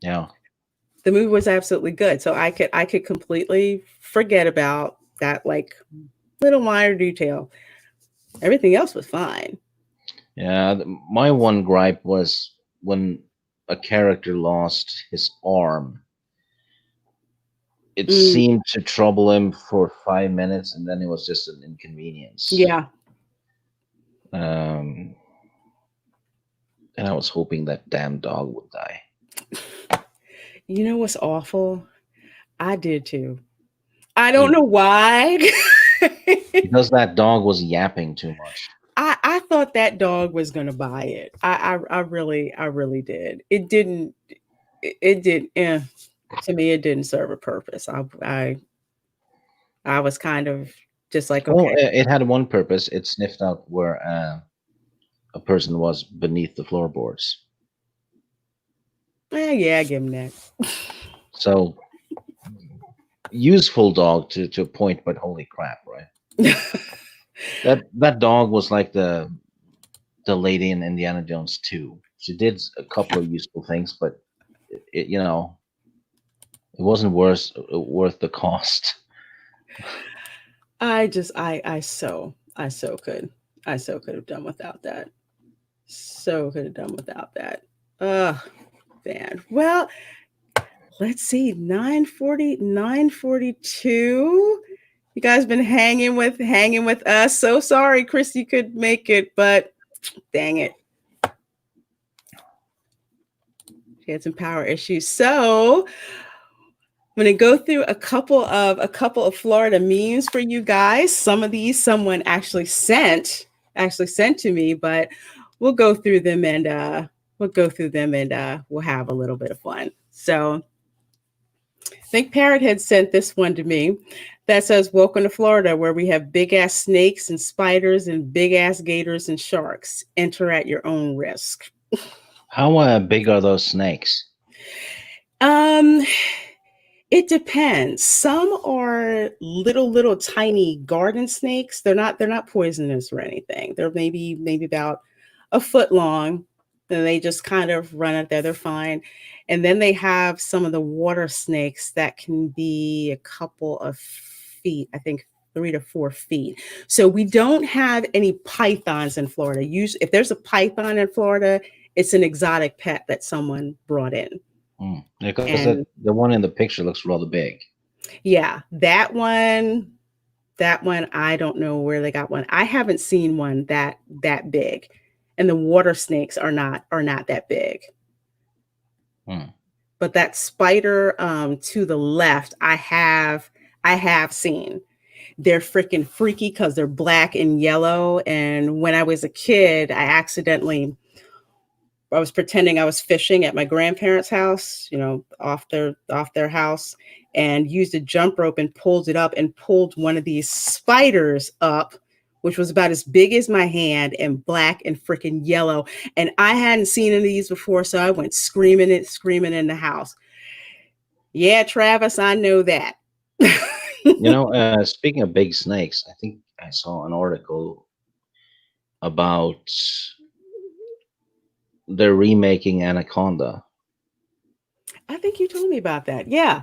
Yeah. The movie was absolutely good. So I could completely forget about that like little minor detail. Everything else was fine. Yeah. My one gripe was when a character lost his arm. It seemed to trouble him for 5 minutes, and then it was just an inconvenience. Yeah. And I was hoping that damn dog would die. You know what's awful? I did too. I don't know why. Because that dog was yapping too much. I thought that dog was gonna buy it. I really did. It didn't. To me, it didn't serve a purpose. I was kind of just like, Well, okay. it had one purpose. It sniffed out where a person was beneath the floorboards. Yeah, give him that. So useful dog to a point, but holy crap, right? that dog was like the lady in Indiana Jones 2. She did a couple of useful things, but it wasn't worth the cost. I so could have done without that. So could have done without that. Ugh, man. Well, let's see, 9:42. You guys been hanging with us. So sorry, Christy could make it, but dang it. She had some power issues. So I'm going to go through a couple of Florida memes for you guys. Some of these someone actually sent to me, but we'll go through them and we'll have a little bit of fun. So I think Parrot had sent this one to me that says, "Welcome to Florida, where we have big ass snakes and spiders and big ass gators and sharks. Enter at your own risk." How big are those snakes? It depends. Some are little tiny garden snakes. They're not poisonous or anything. They're maybe about a foot long. And they just kind of run out there. They're fine. And then they have some of the water snakes that can be a couple of feet, I think 3 to 4 feet. So we don't have any pythons in Florida. Usually, if there's a python in Florida, it's an exotic pet that someone brought in. Because the one in the picture looks rather big. Yeah, that one, I don't know where they got one. I haven't seen one that big. And the water snakes are not that big. But that spider to the left, I have seen. They're freaking freaky because they're black and yellow. And when I was a kid, I was pretending I was fishing at my grandparents' house, off their house, and used a jump rope and pulled it up and pulled one of these spiders up, which was about as big as my hand and black and freaking yellow. And I hadn't seen any of these before, so I went screaming in the house. Yeah, Travis, I know that. Speaking of big snakes, I think I saw an article about they're remaking Anaconda, I think you told me about that. Yeah,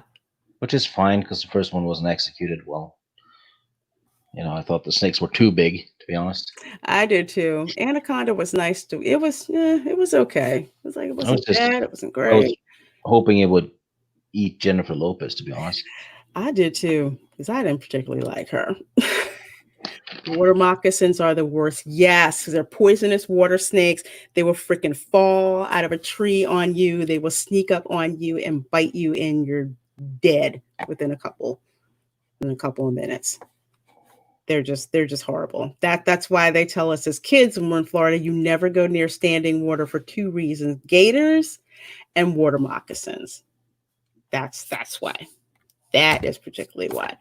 which is fine because the first one wasn't executed well. I thought the snakes were too big, to be honest. I did too. Anaconda was nice too. It was okay. It was like it I was wasn't just, bad. It wasn't I was great. hoping it would eat Jennifer Lopez, to be honest. I did too because I didn't particularly like her. Water moccasins are the worst. Yes, because they're poisonous water snakes. They will freaking fall out of a tree on you. They will sneak up on you and bite you, and you're dead within a couple of minutes. They're just horrible. That's why they tell us as kids when we're in Florida, you never go near standing water for two reasons: gators and water moccasins. That's why. That is particularly why.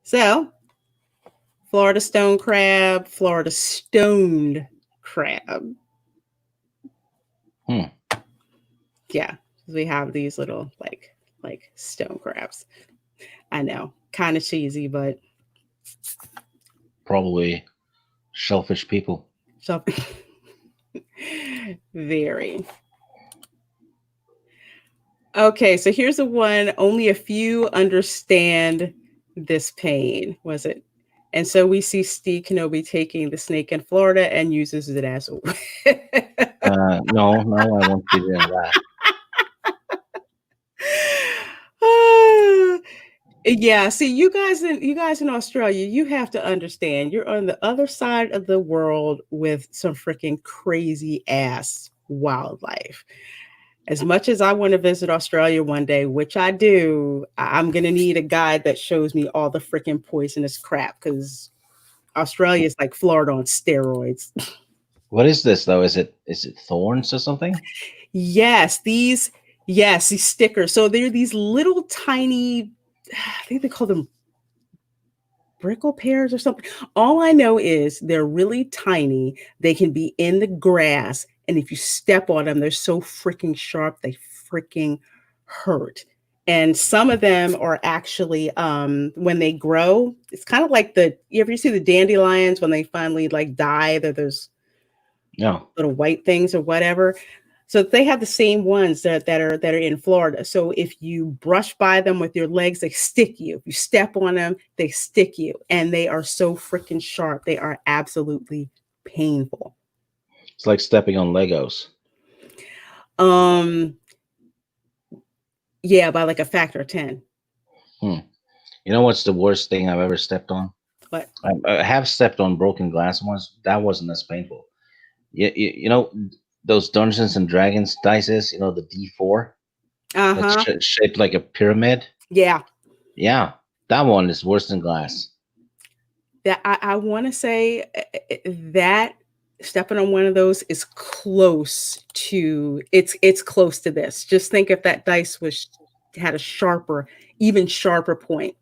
So, Florida stone crab, Florida stoned crab. Yeah, we have these little like stone crabs. I know, kind of cheesy, but Probably shellfish people. so very. Okay, so here's the one only a few understand this pain. Was it? And so we see Steve Kenobi taking the snake in Florida and uses it as a No, I won't be doing that. Yeah, see, you guys in Australia, you have to understand you're on the other side of the world with some freaking crazy ass wildlife. As much as I want to visit Australia one day, which I do, I'm gonna need a guide that shows me all the freaking poisonous crap because Australia is like Florida on steroids. What is this though? Is it thorns or something? Yes, these stickers. So they're these little tiny, I think they call them brickle pears or something. All I know is they're really tiny. They can be in the grass, and if you step on them, they're so freaking sharp, they freaking hurt. And some of them are actually when they grow, it's kind of like you see the dandelions when they finally like die, there's little white things or whatever. So they have the same ones that are in Florida. So if you brush by them with your legs, they stick you. If you step on them, they stick you. And they are so freaking sharp. They are absolutely painful. It's like stepping on Legos. Yeah, by like a factor of 10. You know what's the worst thing I've ever stepped on? What? I have stepped on broken glass once. That wasn't as painful. You know those Dungeons and Dragons dices, the D4 that's shaped like a pyramid. Yeah, that one is worse than glass. That I want to say that stepping on one of those is close to it's close to this. Just think if that dice had a even sharper point.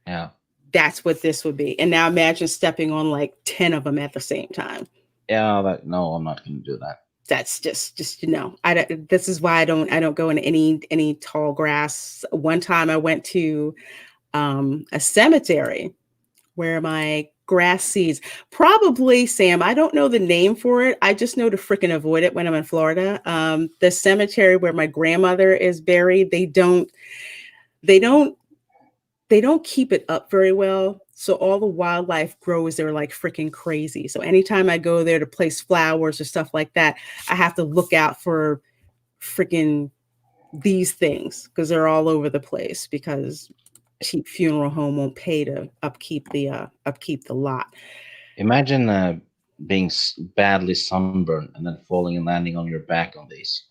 Yeah, that's what this would be. And now imagine stepping on like 10 of them at the same time. Yeah, no, I'm not going to do that. That's just this is why I don't go in any tall grass. One time I went to a cemetery where my grass seeds, probably, Sam, I don't know the name for it. I just know to freaking avoid it when I'm in Florida. The cemetery where my grandmother is buried, they don't keep it up very well. So all the wildlife grows there like freaking crazy. So anytime I go there to place flowers or stuff like that, I have to look out for freaking these things because they're all over the place because cheap funeral home won't pay to upkeep the lot. Imagine being badly sunburned and then falling and landing on your back on these.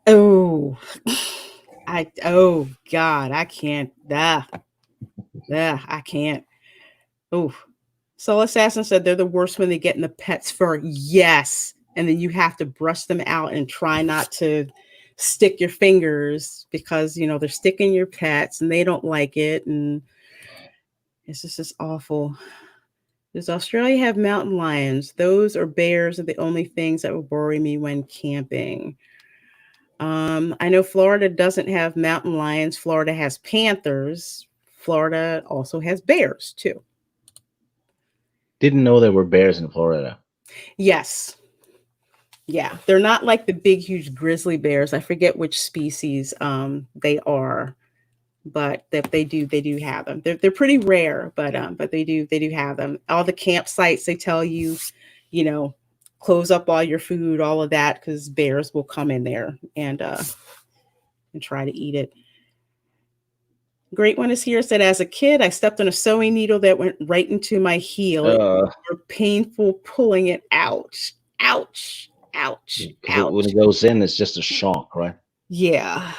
Oh God, I can't. I can't. Oh, Soul Assassin said they're the worst when they get in the pet's fur. Yes, and then you have to brush them out and try not to stick your fingers because they're sticking your pets and they don't like it, and it's just awful. Does Australia have mountain lions? Those or bears are the only things that would worry me when camping. I know Florida doesn't have mountain lions. Florida has panthers. Florida also has bears too. Didn't know there were bears in Florida. Yes. Yeah. They're not like the big, huge grizzly bears. I forget which species they are, but that they do have them. They're pretty rare, but they do have them. All the campsites, they tell you, close up all your food, all of that, because bears will come in there and try to eat it. Great one is here. Said, as a kid, I stepped on a sewing needle that went right into my heel. It was painful pulling it out. Ouch. Ouch. Ouch. When it goes in, it's just a shock, right? Yeah.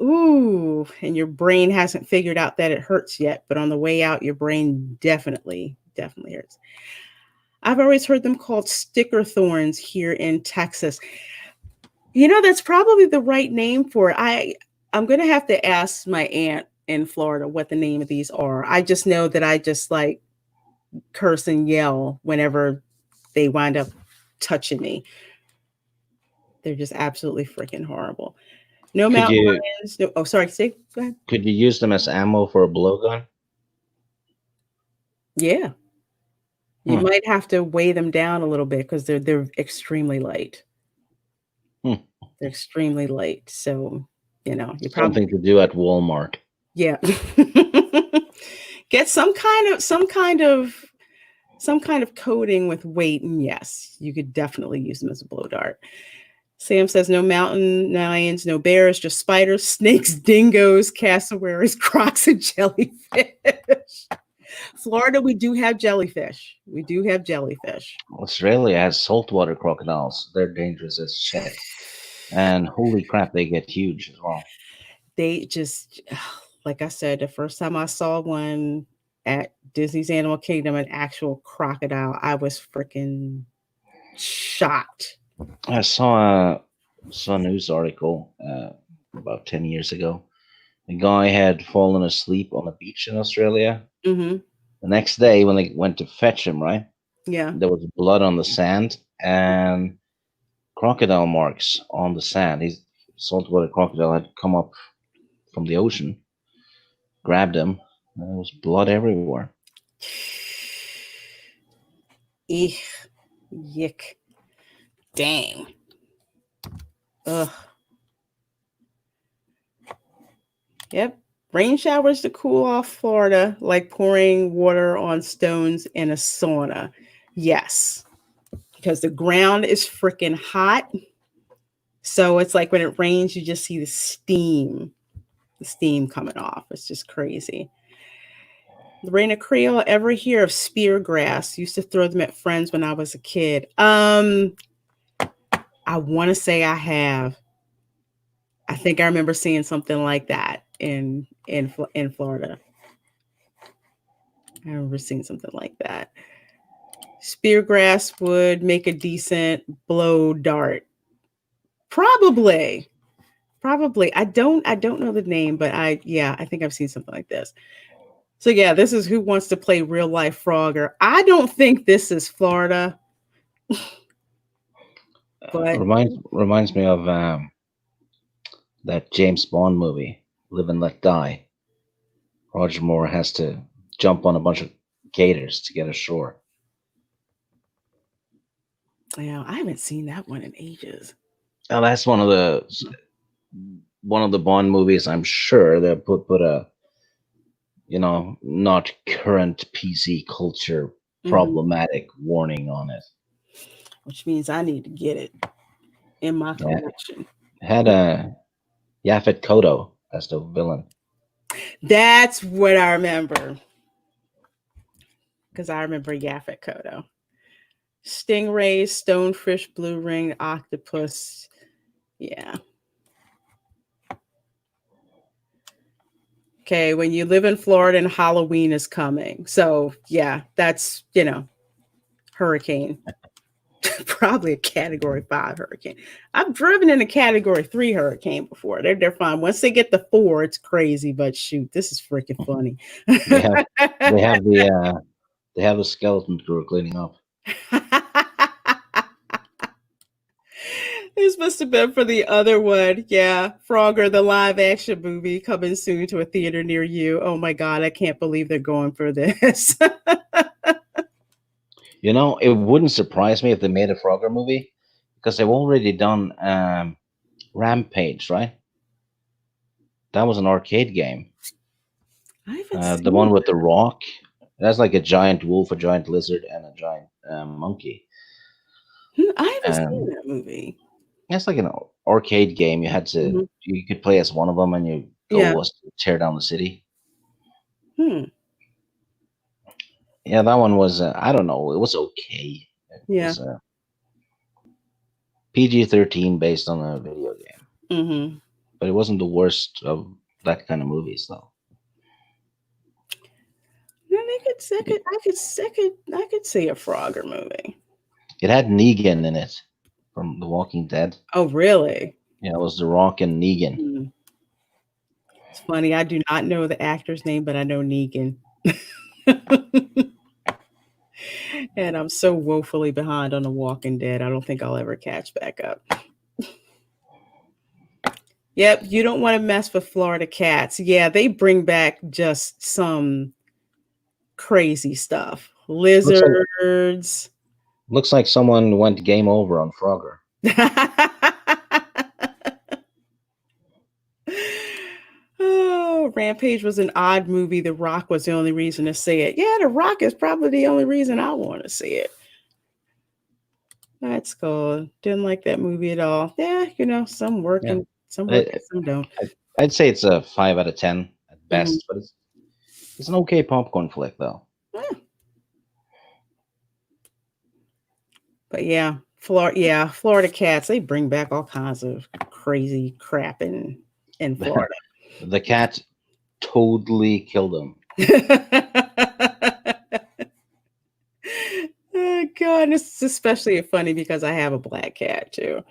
Ooh. And your brain hasn't figured out that it hurts yet, but on the way out, your brain definitely hurts. I've always heard them called sticker thorns here in Texas. That's probably the right name for it. I'm going to have to ask my aunt in Florida what the name of these are. I just know that I just like curse and yell whenever they wind up touching me. They're just absolutely freaking horrible. No mountain lions. No, sorry, say, go ahead. Could you use them as ammo for a blowgun? Yeah. You might have to weigh them down a little bit because they're extremely light. They're extremely light. So, you probably something to do at Walmart. Yeah. Get some kind of coating with weight, and yes, you could definitely use them as a blow dart. Sam says no mountain lions, no bears, just spiders, snakes, dingoes, cassowaries, crocs, and jellyfish. Florida, we do have jellyfish. Australia has saltwater crocodiles. They're dangerous as shit. And holy crap, they get huge as well. They just, like I said, the first time I saw one at Disney's Animal Kingdom, an actual crocodile, I was freaking shocked. I saw a news article about 10 years ago. A guy had fallen asleep on a beach in Australia. Mm-hmm. The next day, when they went to fetch him, right? Yeah. There was blood on the sand and crocodile marks on the sand. His saltwater crocodile had come up from the ocean, grabbed him, and there was blood everywhere. Eek. Yick. Dang. Ugh. Yep. Rain showers to cool off Florida, like pouring water on stones in a sauna. Yes. Because the ground is freaking hot. So it's like when it rains, you just see the steam coming off. It's just crazy. Lorena Creel, ever hear of spear grass? Used to throw them at friends when I was a kid. I want to say I have. I think I remember seeing something like that in Florida. I remember seeing something like that. Spear grass would make a decent blow dart. Probably. I don't know the name, but I think I've seen something like this. So yeah, this is Who Wants to Play Real Life Frogger. I don't think this is Florida. But reminds me of that James Bond movie, Live and Let Die. Roger Moore has to jump on a bunch of gators to get ashore. Yeah, I haven't seen that one in ages. Oh, that's one of the Bond movies. I'm sure they put a not current PC culture problematic warning on it, which means I need to get it in my collection. Had a Yaphet Kotto as the villain. That's what I remember, because I remember Yaphet Kotto. Stingrays, stonefish, blue ring, octopus. Yeah. Okay, when you live in Florida and Halloween is coming. So, yeah, that's, hurricane. Probably a Category 5 hurricane. I've driven in a Category 3 hurricane before. They're fine. Once they get the 4, it's crazy. But shoot, this is freaking funny. They have the skeleton crew cleaning up. This must have been for the other one. Yeah. Frogger, the live action movie, coming soon to a theater near you. Oh my God, I can't believe they're going for this. You know, it wouldn't surprise me if they made a Frogger movie because they've already done Rampage, right? That was an arcade game. I haven't The seen one with that. the Rock. That's like a giant wolf, a giant lizard, and a giant monkey. I haven't seen And that movie. it's like an arcade game. Mhm. You could play as one of them, and you Yeah. go tear down the city. Hmm. Yeah, that one was. I don't know. It was okay. It Yeah. was PG-13 based on a video game, Mm-hmm. but it wasn't the worst of that kind of movies, though. I could see a Frogger movie. It had Negan in it from The Walking Dead. Oh, really? Yeah, it was The Rock and Negan. Hmm. It's funny. I do not know the actor's name, but I know Negan. And I'm so woefully behind on The Walking Dead. I don't think I'll ever catch back up. Yep, you don't want to mess with Florida cats. Yeah, they bring back just some crazy stuff. Lizards. Looks like someone went game over on Frogger. Oh, Rampage was an odd movie. The Rock was the only reason to see it. Yeah, The Rock is probably the only reason I want to see it. That's cool. Didn't like that movie at all. Yeah, some work and some work and some don't. I'd say it's a 5 out of 10 at best, but it's an okay popcorn flick, though. Yeah. But yeah, Florida cats, they bring back all kinds of crazy crap in Florida. The cat totally killed him. Oh God, this is especially funny because I have a black cat too.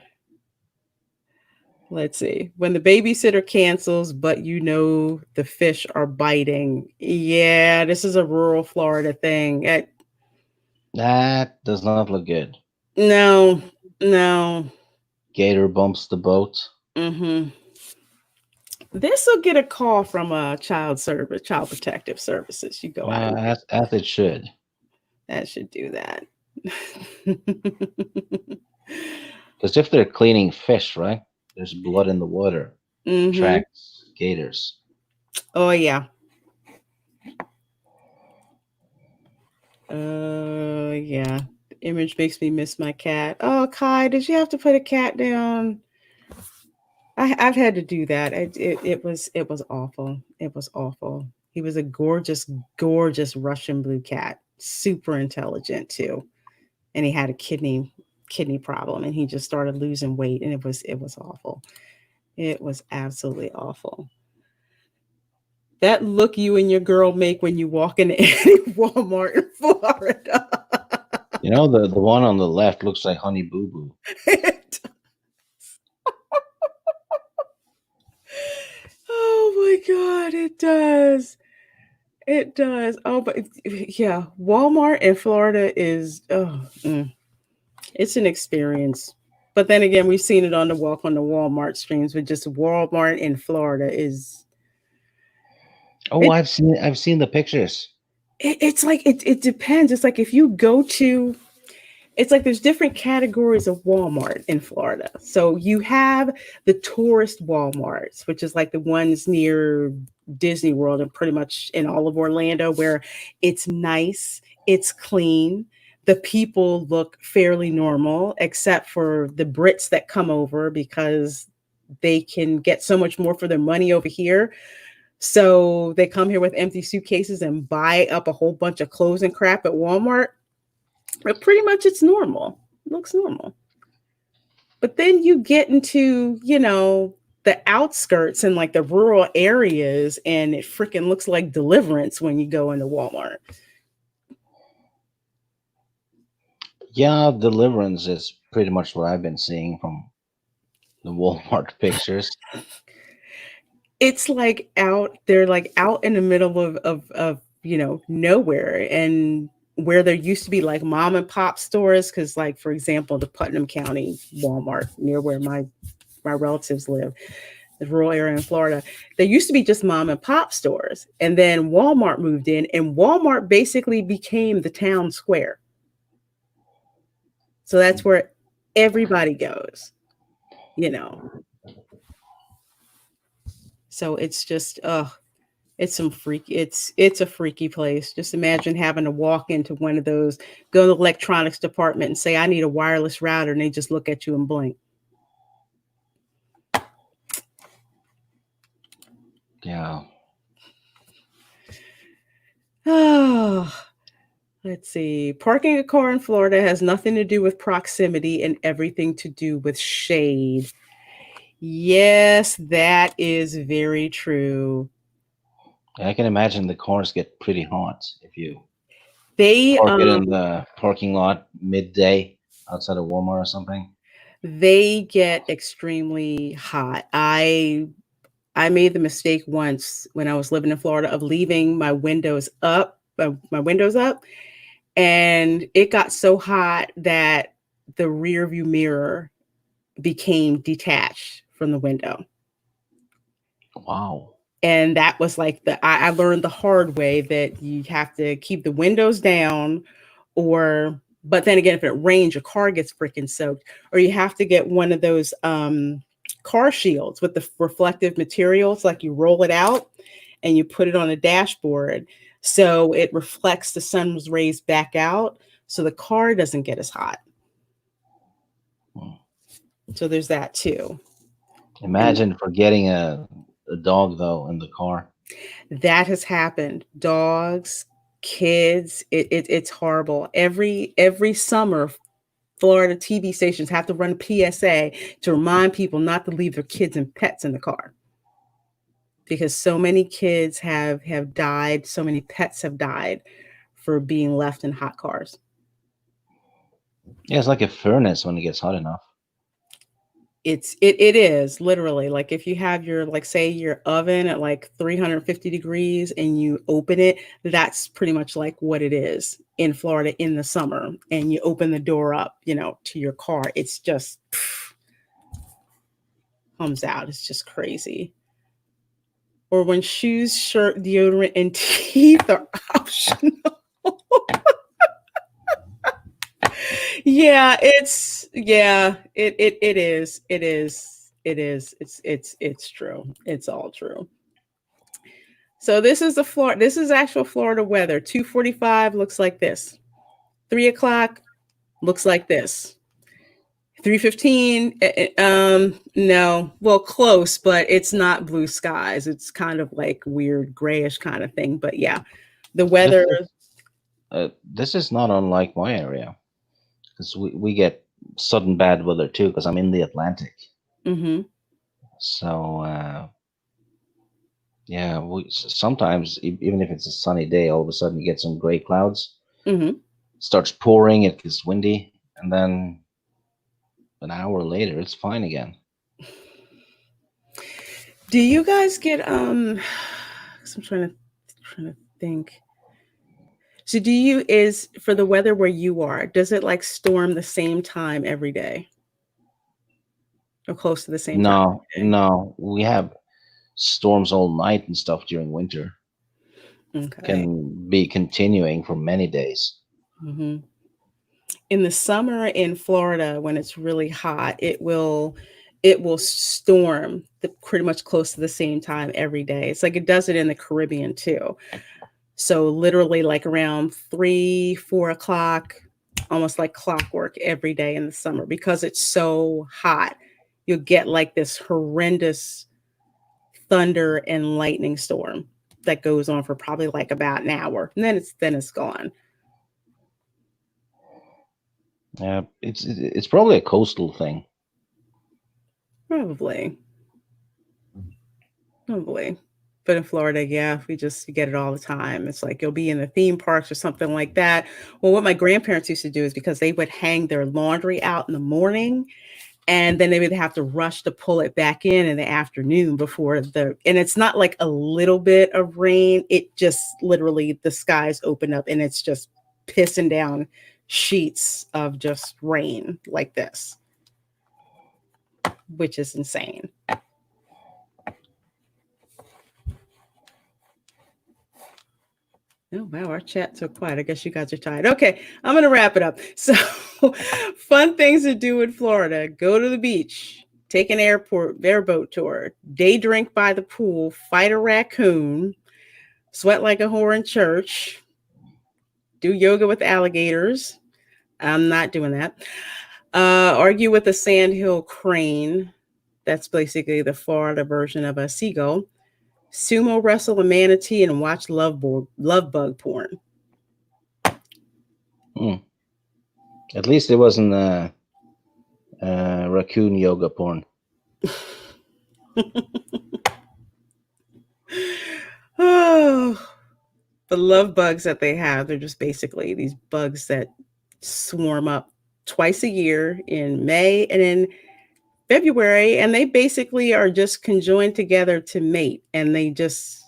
Let's see. When the babysitter cancels, but the fish are biting. Yeah, this is a rural Florida thing. That does not look good. No. Gator bumps the boat. Mm-hmm. This will get a call from Child Protective Services. You go out. As it should. That should do that. Because if they're cleaning fish, right? There's blood in the water. Mm-hmm. Attracts gators. Oh yeah. Yeah. The image makes me miss my cat. Oh, Kai, did you have to put a cat down? I've had to do that. It was awful. It was awful. He was a gorgeous Russian blue cat, super intelligent too, and he had a kidney problem, and he just started losing weight, and it was awful. It was absolutely awful. That look you and your girl make when you walk into any Walmart in Florida. The one on the left looks like Honey Boo Boo. Oh my God, it does. It does. Oh, but yeah, Walmart in Florida is it's an experience. But then again, we've seen it on the Walk on the Walmart streams, but just Walmart in Florida is. Oh, I've seen the pictures. It's like it depends. It's like if you go to. It's like there's different categories of Walmart in Florida. So you have the tourist Walmarts, which is like the ones near Disney World and pretty much in all of Orlando, where it's nice, it's clean. The people look fairly normal, except for the Brits that come over because they can get so much more for their money over here. So they come here with empty suitcases and buy up a whole bunch of clothes and crap at Walmart. But pretty much it's normal. It looks normal. But then you get into, the outskirts and like the rural areas, and it freaking looks like Deliverance when you go into Walmart. Yeah, Deliverance is pretty much what I've been seeing from the Walmart pictures. It's like they're like out in the middle of nowhere, and where there used to be like mom and pop stores, because like, for example, the Putnam County Walmart near where my relatives live, the rural area in Florida, there used to be just mom and pop stores. And then Walmart moved in, and Walmart basically became the town square. So that's where everybody goes, you know. So it's just it's some freak it's a freaky place. Just imagine having to walk into one of those, go to the electronics department and say, I need a wireless router, and they just look at you and blink. Yeah. Oh, let's see. Parking a car in Florida has nothing to do with proximity and everything to do with shade. Yes, that is very true. Yeah, I can imagine the cars get pretty hot if you They park it in the parking lot midday outside of Walmart or something. they get extremely hot. I made the mistake once when I was living in Florida of leaving my windows up, and it got so hot that the rear view mirror became detached from the window. Wow. And that was like I learned the hard way that you have to keep the windows down, but then again, if it rains, your car gets freaking soaked, or you have to get one of those car shields with the reflective materials, like you roll it out and you put it on a dashboard so it reflects the sun's rays back out so the car doesn't get as hot. So there's that too. Imagine forgetting a dog though in the car. That has happened. Dogs, kids, it's horrible. Every summer, Florida TV stations have to run a PSA to remind people not to leave their kids and pets in the car, because so many kids have died, so many pets have died for being left in hot cars. Yeah, it's like a furnace when it gets hot enough. It is literally like if you have your, like, say your oven at like 350 degrees and you open it, that's pretty much like what it is in Florida in the summer. And you open the door up, to your car, it's just comes out. It's just crazy. Or when shoes, shirt, deodorant, and teeth are optional. It is. It's true. It's all true. So this is actual Florida weather. 2:45 looks like this. 3 o'clock looks like this. 3:15, no, well, close, but it's not blue skies. It's kind of like weird grayish kind of thing. But yeah, the weather. This is not unlike my area, because we get sudden bad weather too, because I'm in the Atlantic. Mm-hmm. So yeah, sometimes even if it's a sunny day, all of a sudden you get some gray clouds. Mm-hmm. It starts pouring, it gets windy, and then an hour later it's fine again. Do you guys get 'cause I'm trying to think. So is for the weather where you are, does it like storm the same time every day? Or close to the same time? No, we have storms all night and stuff during winter. Okay. Can be continuing for many days. Mm-hmm. In the summer in Florida, when it's really hot, it will storm pretty much close to the same time every day. It's like it does it in the Caribbean too. So literally like around 3-4 o'clock, almost like clockwork every day in the summer, because it's so hot. You'll get like this horrendous thunder and lightning storm that goes on for probably like about an hour, and then it's gone. Yeah, it's probably a coastal thing. Probably. But in Florida, yeah, you get it all the time. It's like you'll be in the theme parks or something like that. Well, what my grandparents used to do is, because they would hang their laundry out in the morning, and then they would have to rush to pull it back in the afternoon and it's not like a little bit of rain. It just literally, the skies open up and it's just pissing down sheets of just rain like this, which is insane. Oh, wow, our chat's so quiet. I guess you guys are tired. Okay, I'm going to wrap it up. So, fun things to do in Florida. Go to the beach, take an airboat tour, day drink by the pool, fight a raccoon, sweat like a whore in church, do yoga with alligators. I'm not doing that. Argue with a sandhill crane. That's basically the Florida version of a seagull. Sumo wrestle a manatee and watch love bug porn. At least it wasn't raccoon yoga porn. Oh, the love bugs that they have, they're just basically these bugs that swarm up twice a year in May and in February, and they basically are just conjoined together to mate, and these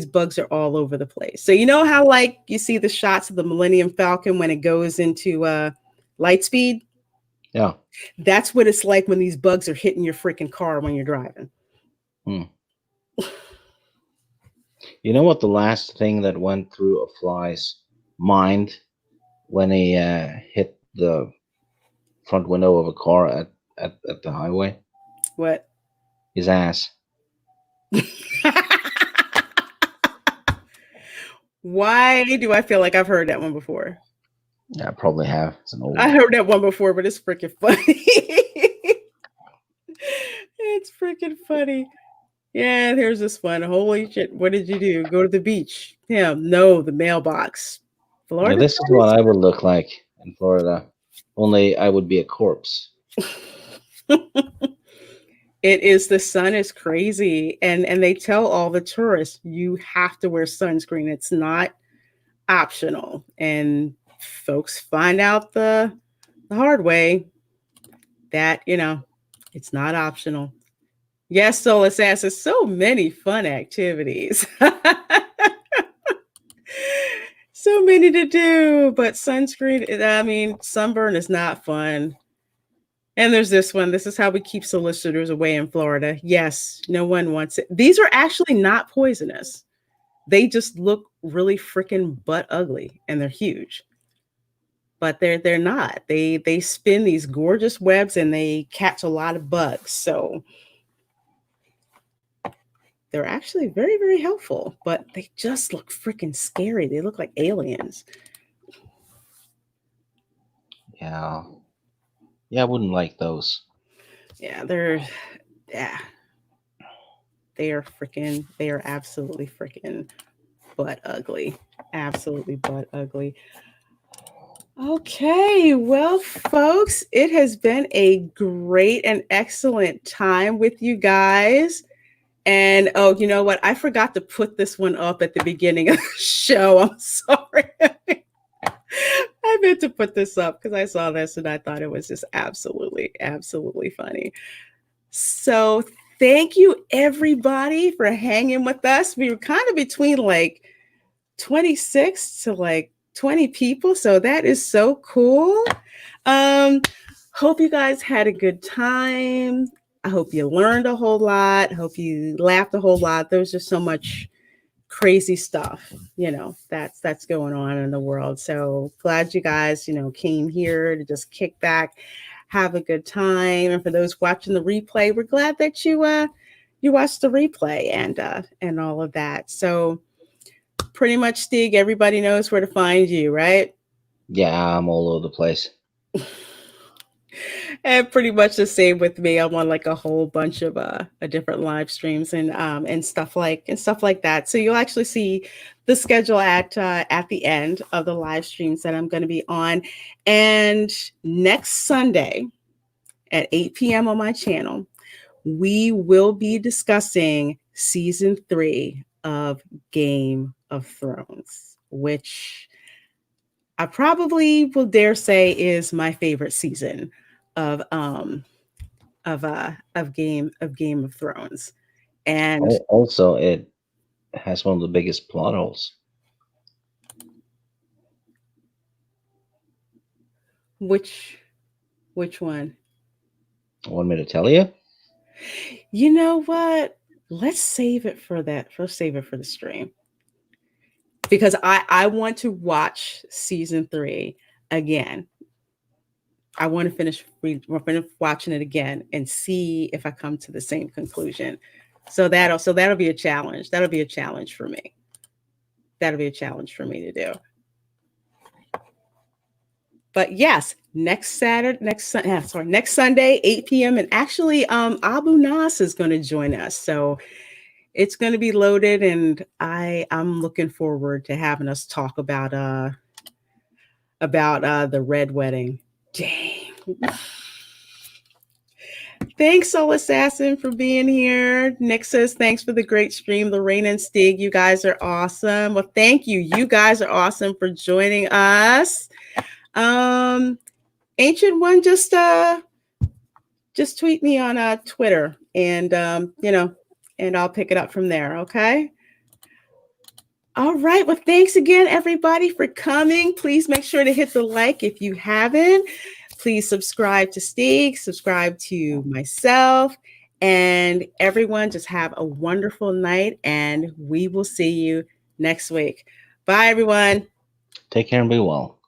bugs are all over the place. So you know how like you see the shots of the Millennium Falcon when it goes into light speed? Yeah. That's what it's like when these bugs are hitting your freaking car when you're driving. You know what the last thing that went through a fly's mind when he hit the front window of a car at the highway? What? His ass. Why do I feel like I've heard that one before? Yeah, I probably have. It's an old I heard that one before, but it's freaking funny. It's freaking funny. Yeah, here's this one. Holy shit. What did you do? Go to the beach. No, the mailbox. Florida. Yeah, this is what I would look like in Florida. Only I would be a corpse. It is, the sun is crazy. And they tell all the tourists, you have to wear sunscreen. It's not optional. And folks find out the hard way that, it's not optional. Yes, Solus asks, so many fun activities. So many to do, but sunburn is not fun. And there's this one. This is how we keep solicitors away in Florida. Yes, no one wants it. These are actually not poisonous. They just look really freaking butt ugly, and they're huge. But they're not. They spin these gorgeous webs and they catch a lot of bugs. So they're actually very, very helpful, but they just look freaking scary. They look like aliens. Yeah. Yeah, I wouldn't like those. Yeah, they are absolutely freaking butt ugly. Absolutely butt ugly. Okay, well, folks, it has been a great and excellent time with you guys. And oh, you know what? I forgot to put this one up at the beginning of the show. I'm sorry. I meant to put this up because I saw this and I thought it was just absolutely, absolutely funny. So thank you, everybody, for hanging with us. We were kind of between like 26 to like 20 people. So that is so cool. Hope you guys had a good time. I hope you learned a whole lot. Hope you laughed a whole lot. There's just so much crazy stuff, that's going on in the world. So glad you guys, came here to just kick back, have a good time. And for those watching the replay, we're glad that you watched the replay and all of that. So pretty much, Stig, everybody knows where to find you, right? Yeah, I'm all over the place. And pretty much the same with me. I'm on like a whole bunch of different live streams and stuff like that. So you'll actually see the schedule at the end of the live streams that I'm going to be on. And next Sunday at 8 p.m. on my channel, we will be discussing season 3 of Game of Thrones, which I probably will dare say is my favorite season of Game of Thrones. And also it has one of the biggest plot holes. Which one? Want me to tell you? You know what? Let's save it for that. Let's save it for the stream. because I want to watch season 3 again. I want to finish watching it again and see if I come to the same conclusion. So that'll be a challenge. That'll be a challenge for me. That'll be a challenge for me to do. But yes, next Sunday, 8 p.m. And actually, Abu Nas is going to join us. So it's going to be loaded, and I'm looking forward to having us talk about the Red Wedding. Dang. Thanks, Soul Assassin, for being here. Nick says, thanks for the great stream. Lorraine and Stig, you guys are awesome. Well, thank you. You guys are awesome for joining us. Ancient One, just tweet me on Twitter, and and I'll pick it up from there. Okay. All right. Well, thanks again, everybody, for coming. Please make sure to hit the like if you haven't. Please subscribe to Stig, subscribe to myself, and everyone just have a wonderful night, and we will see you next week. Bye, everyone. Take care and be well.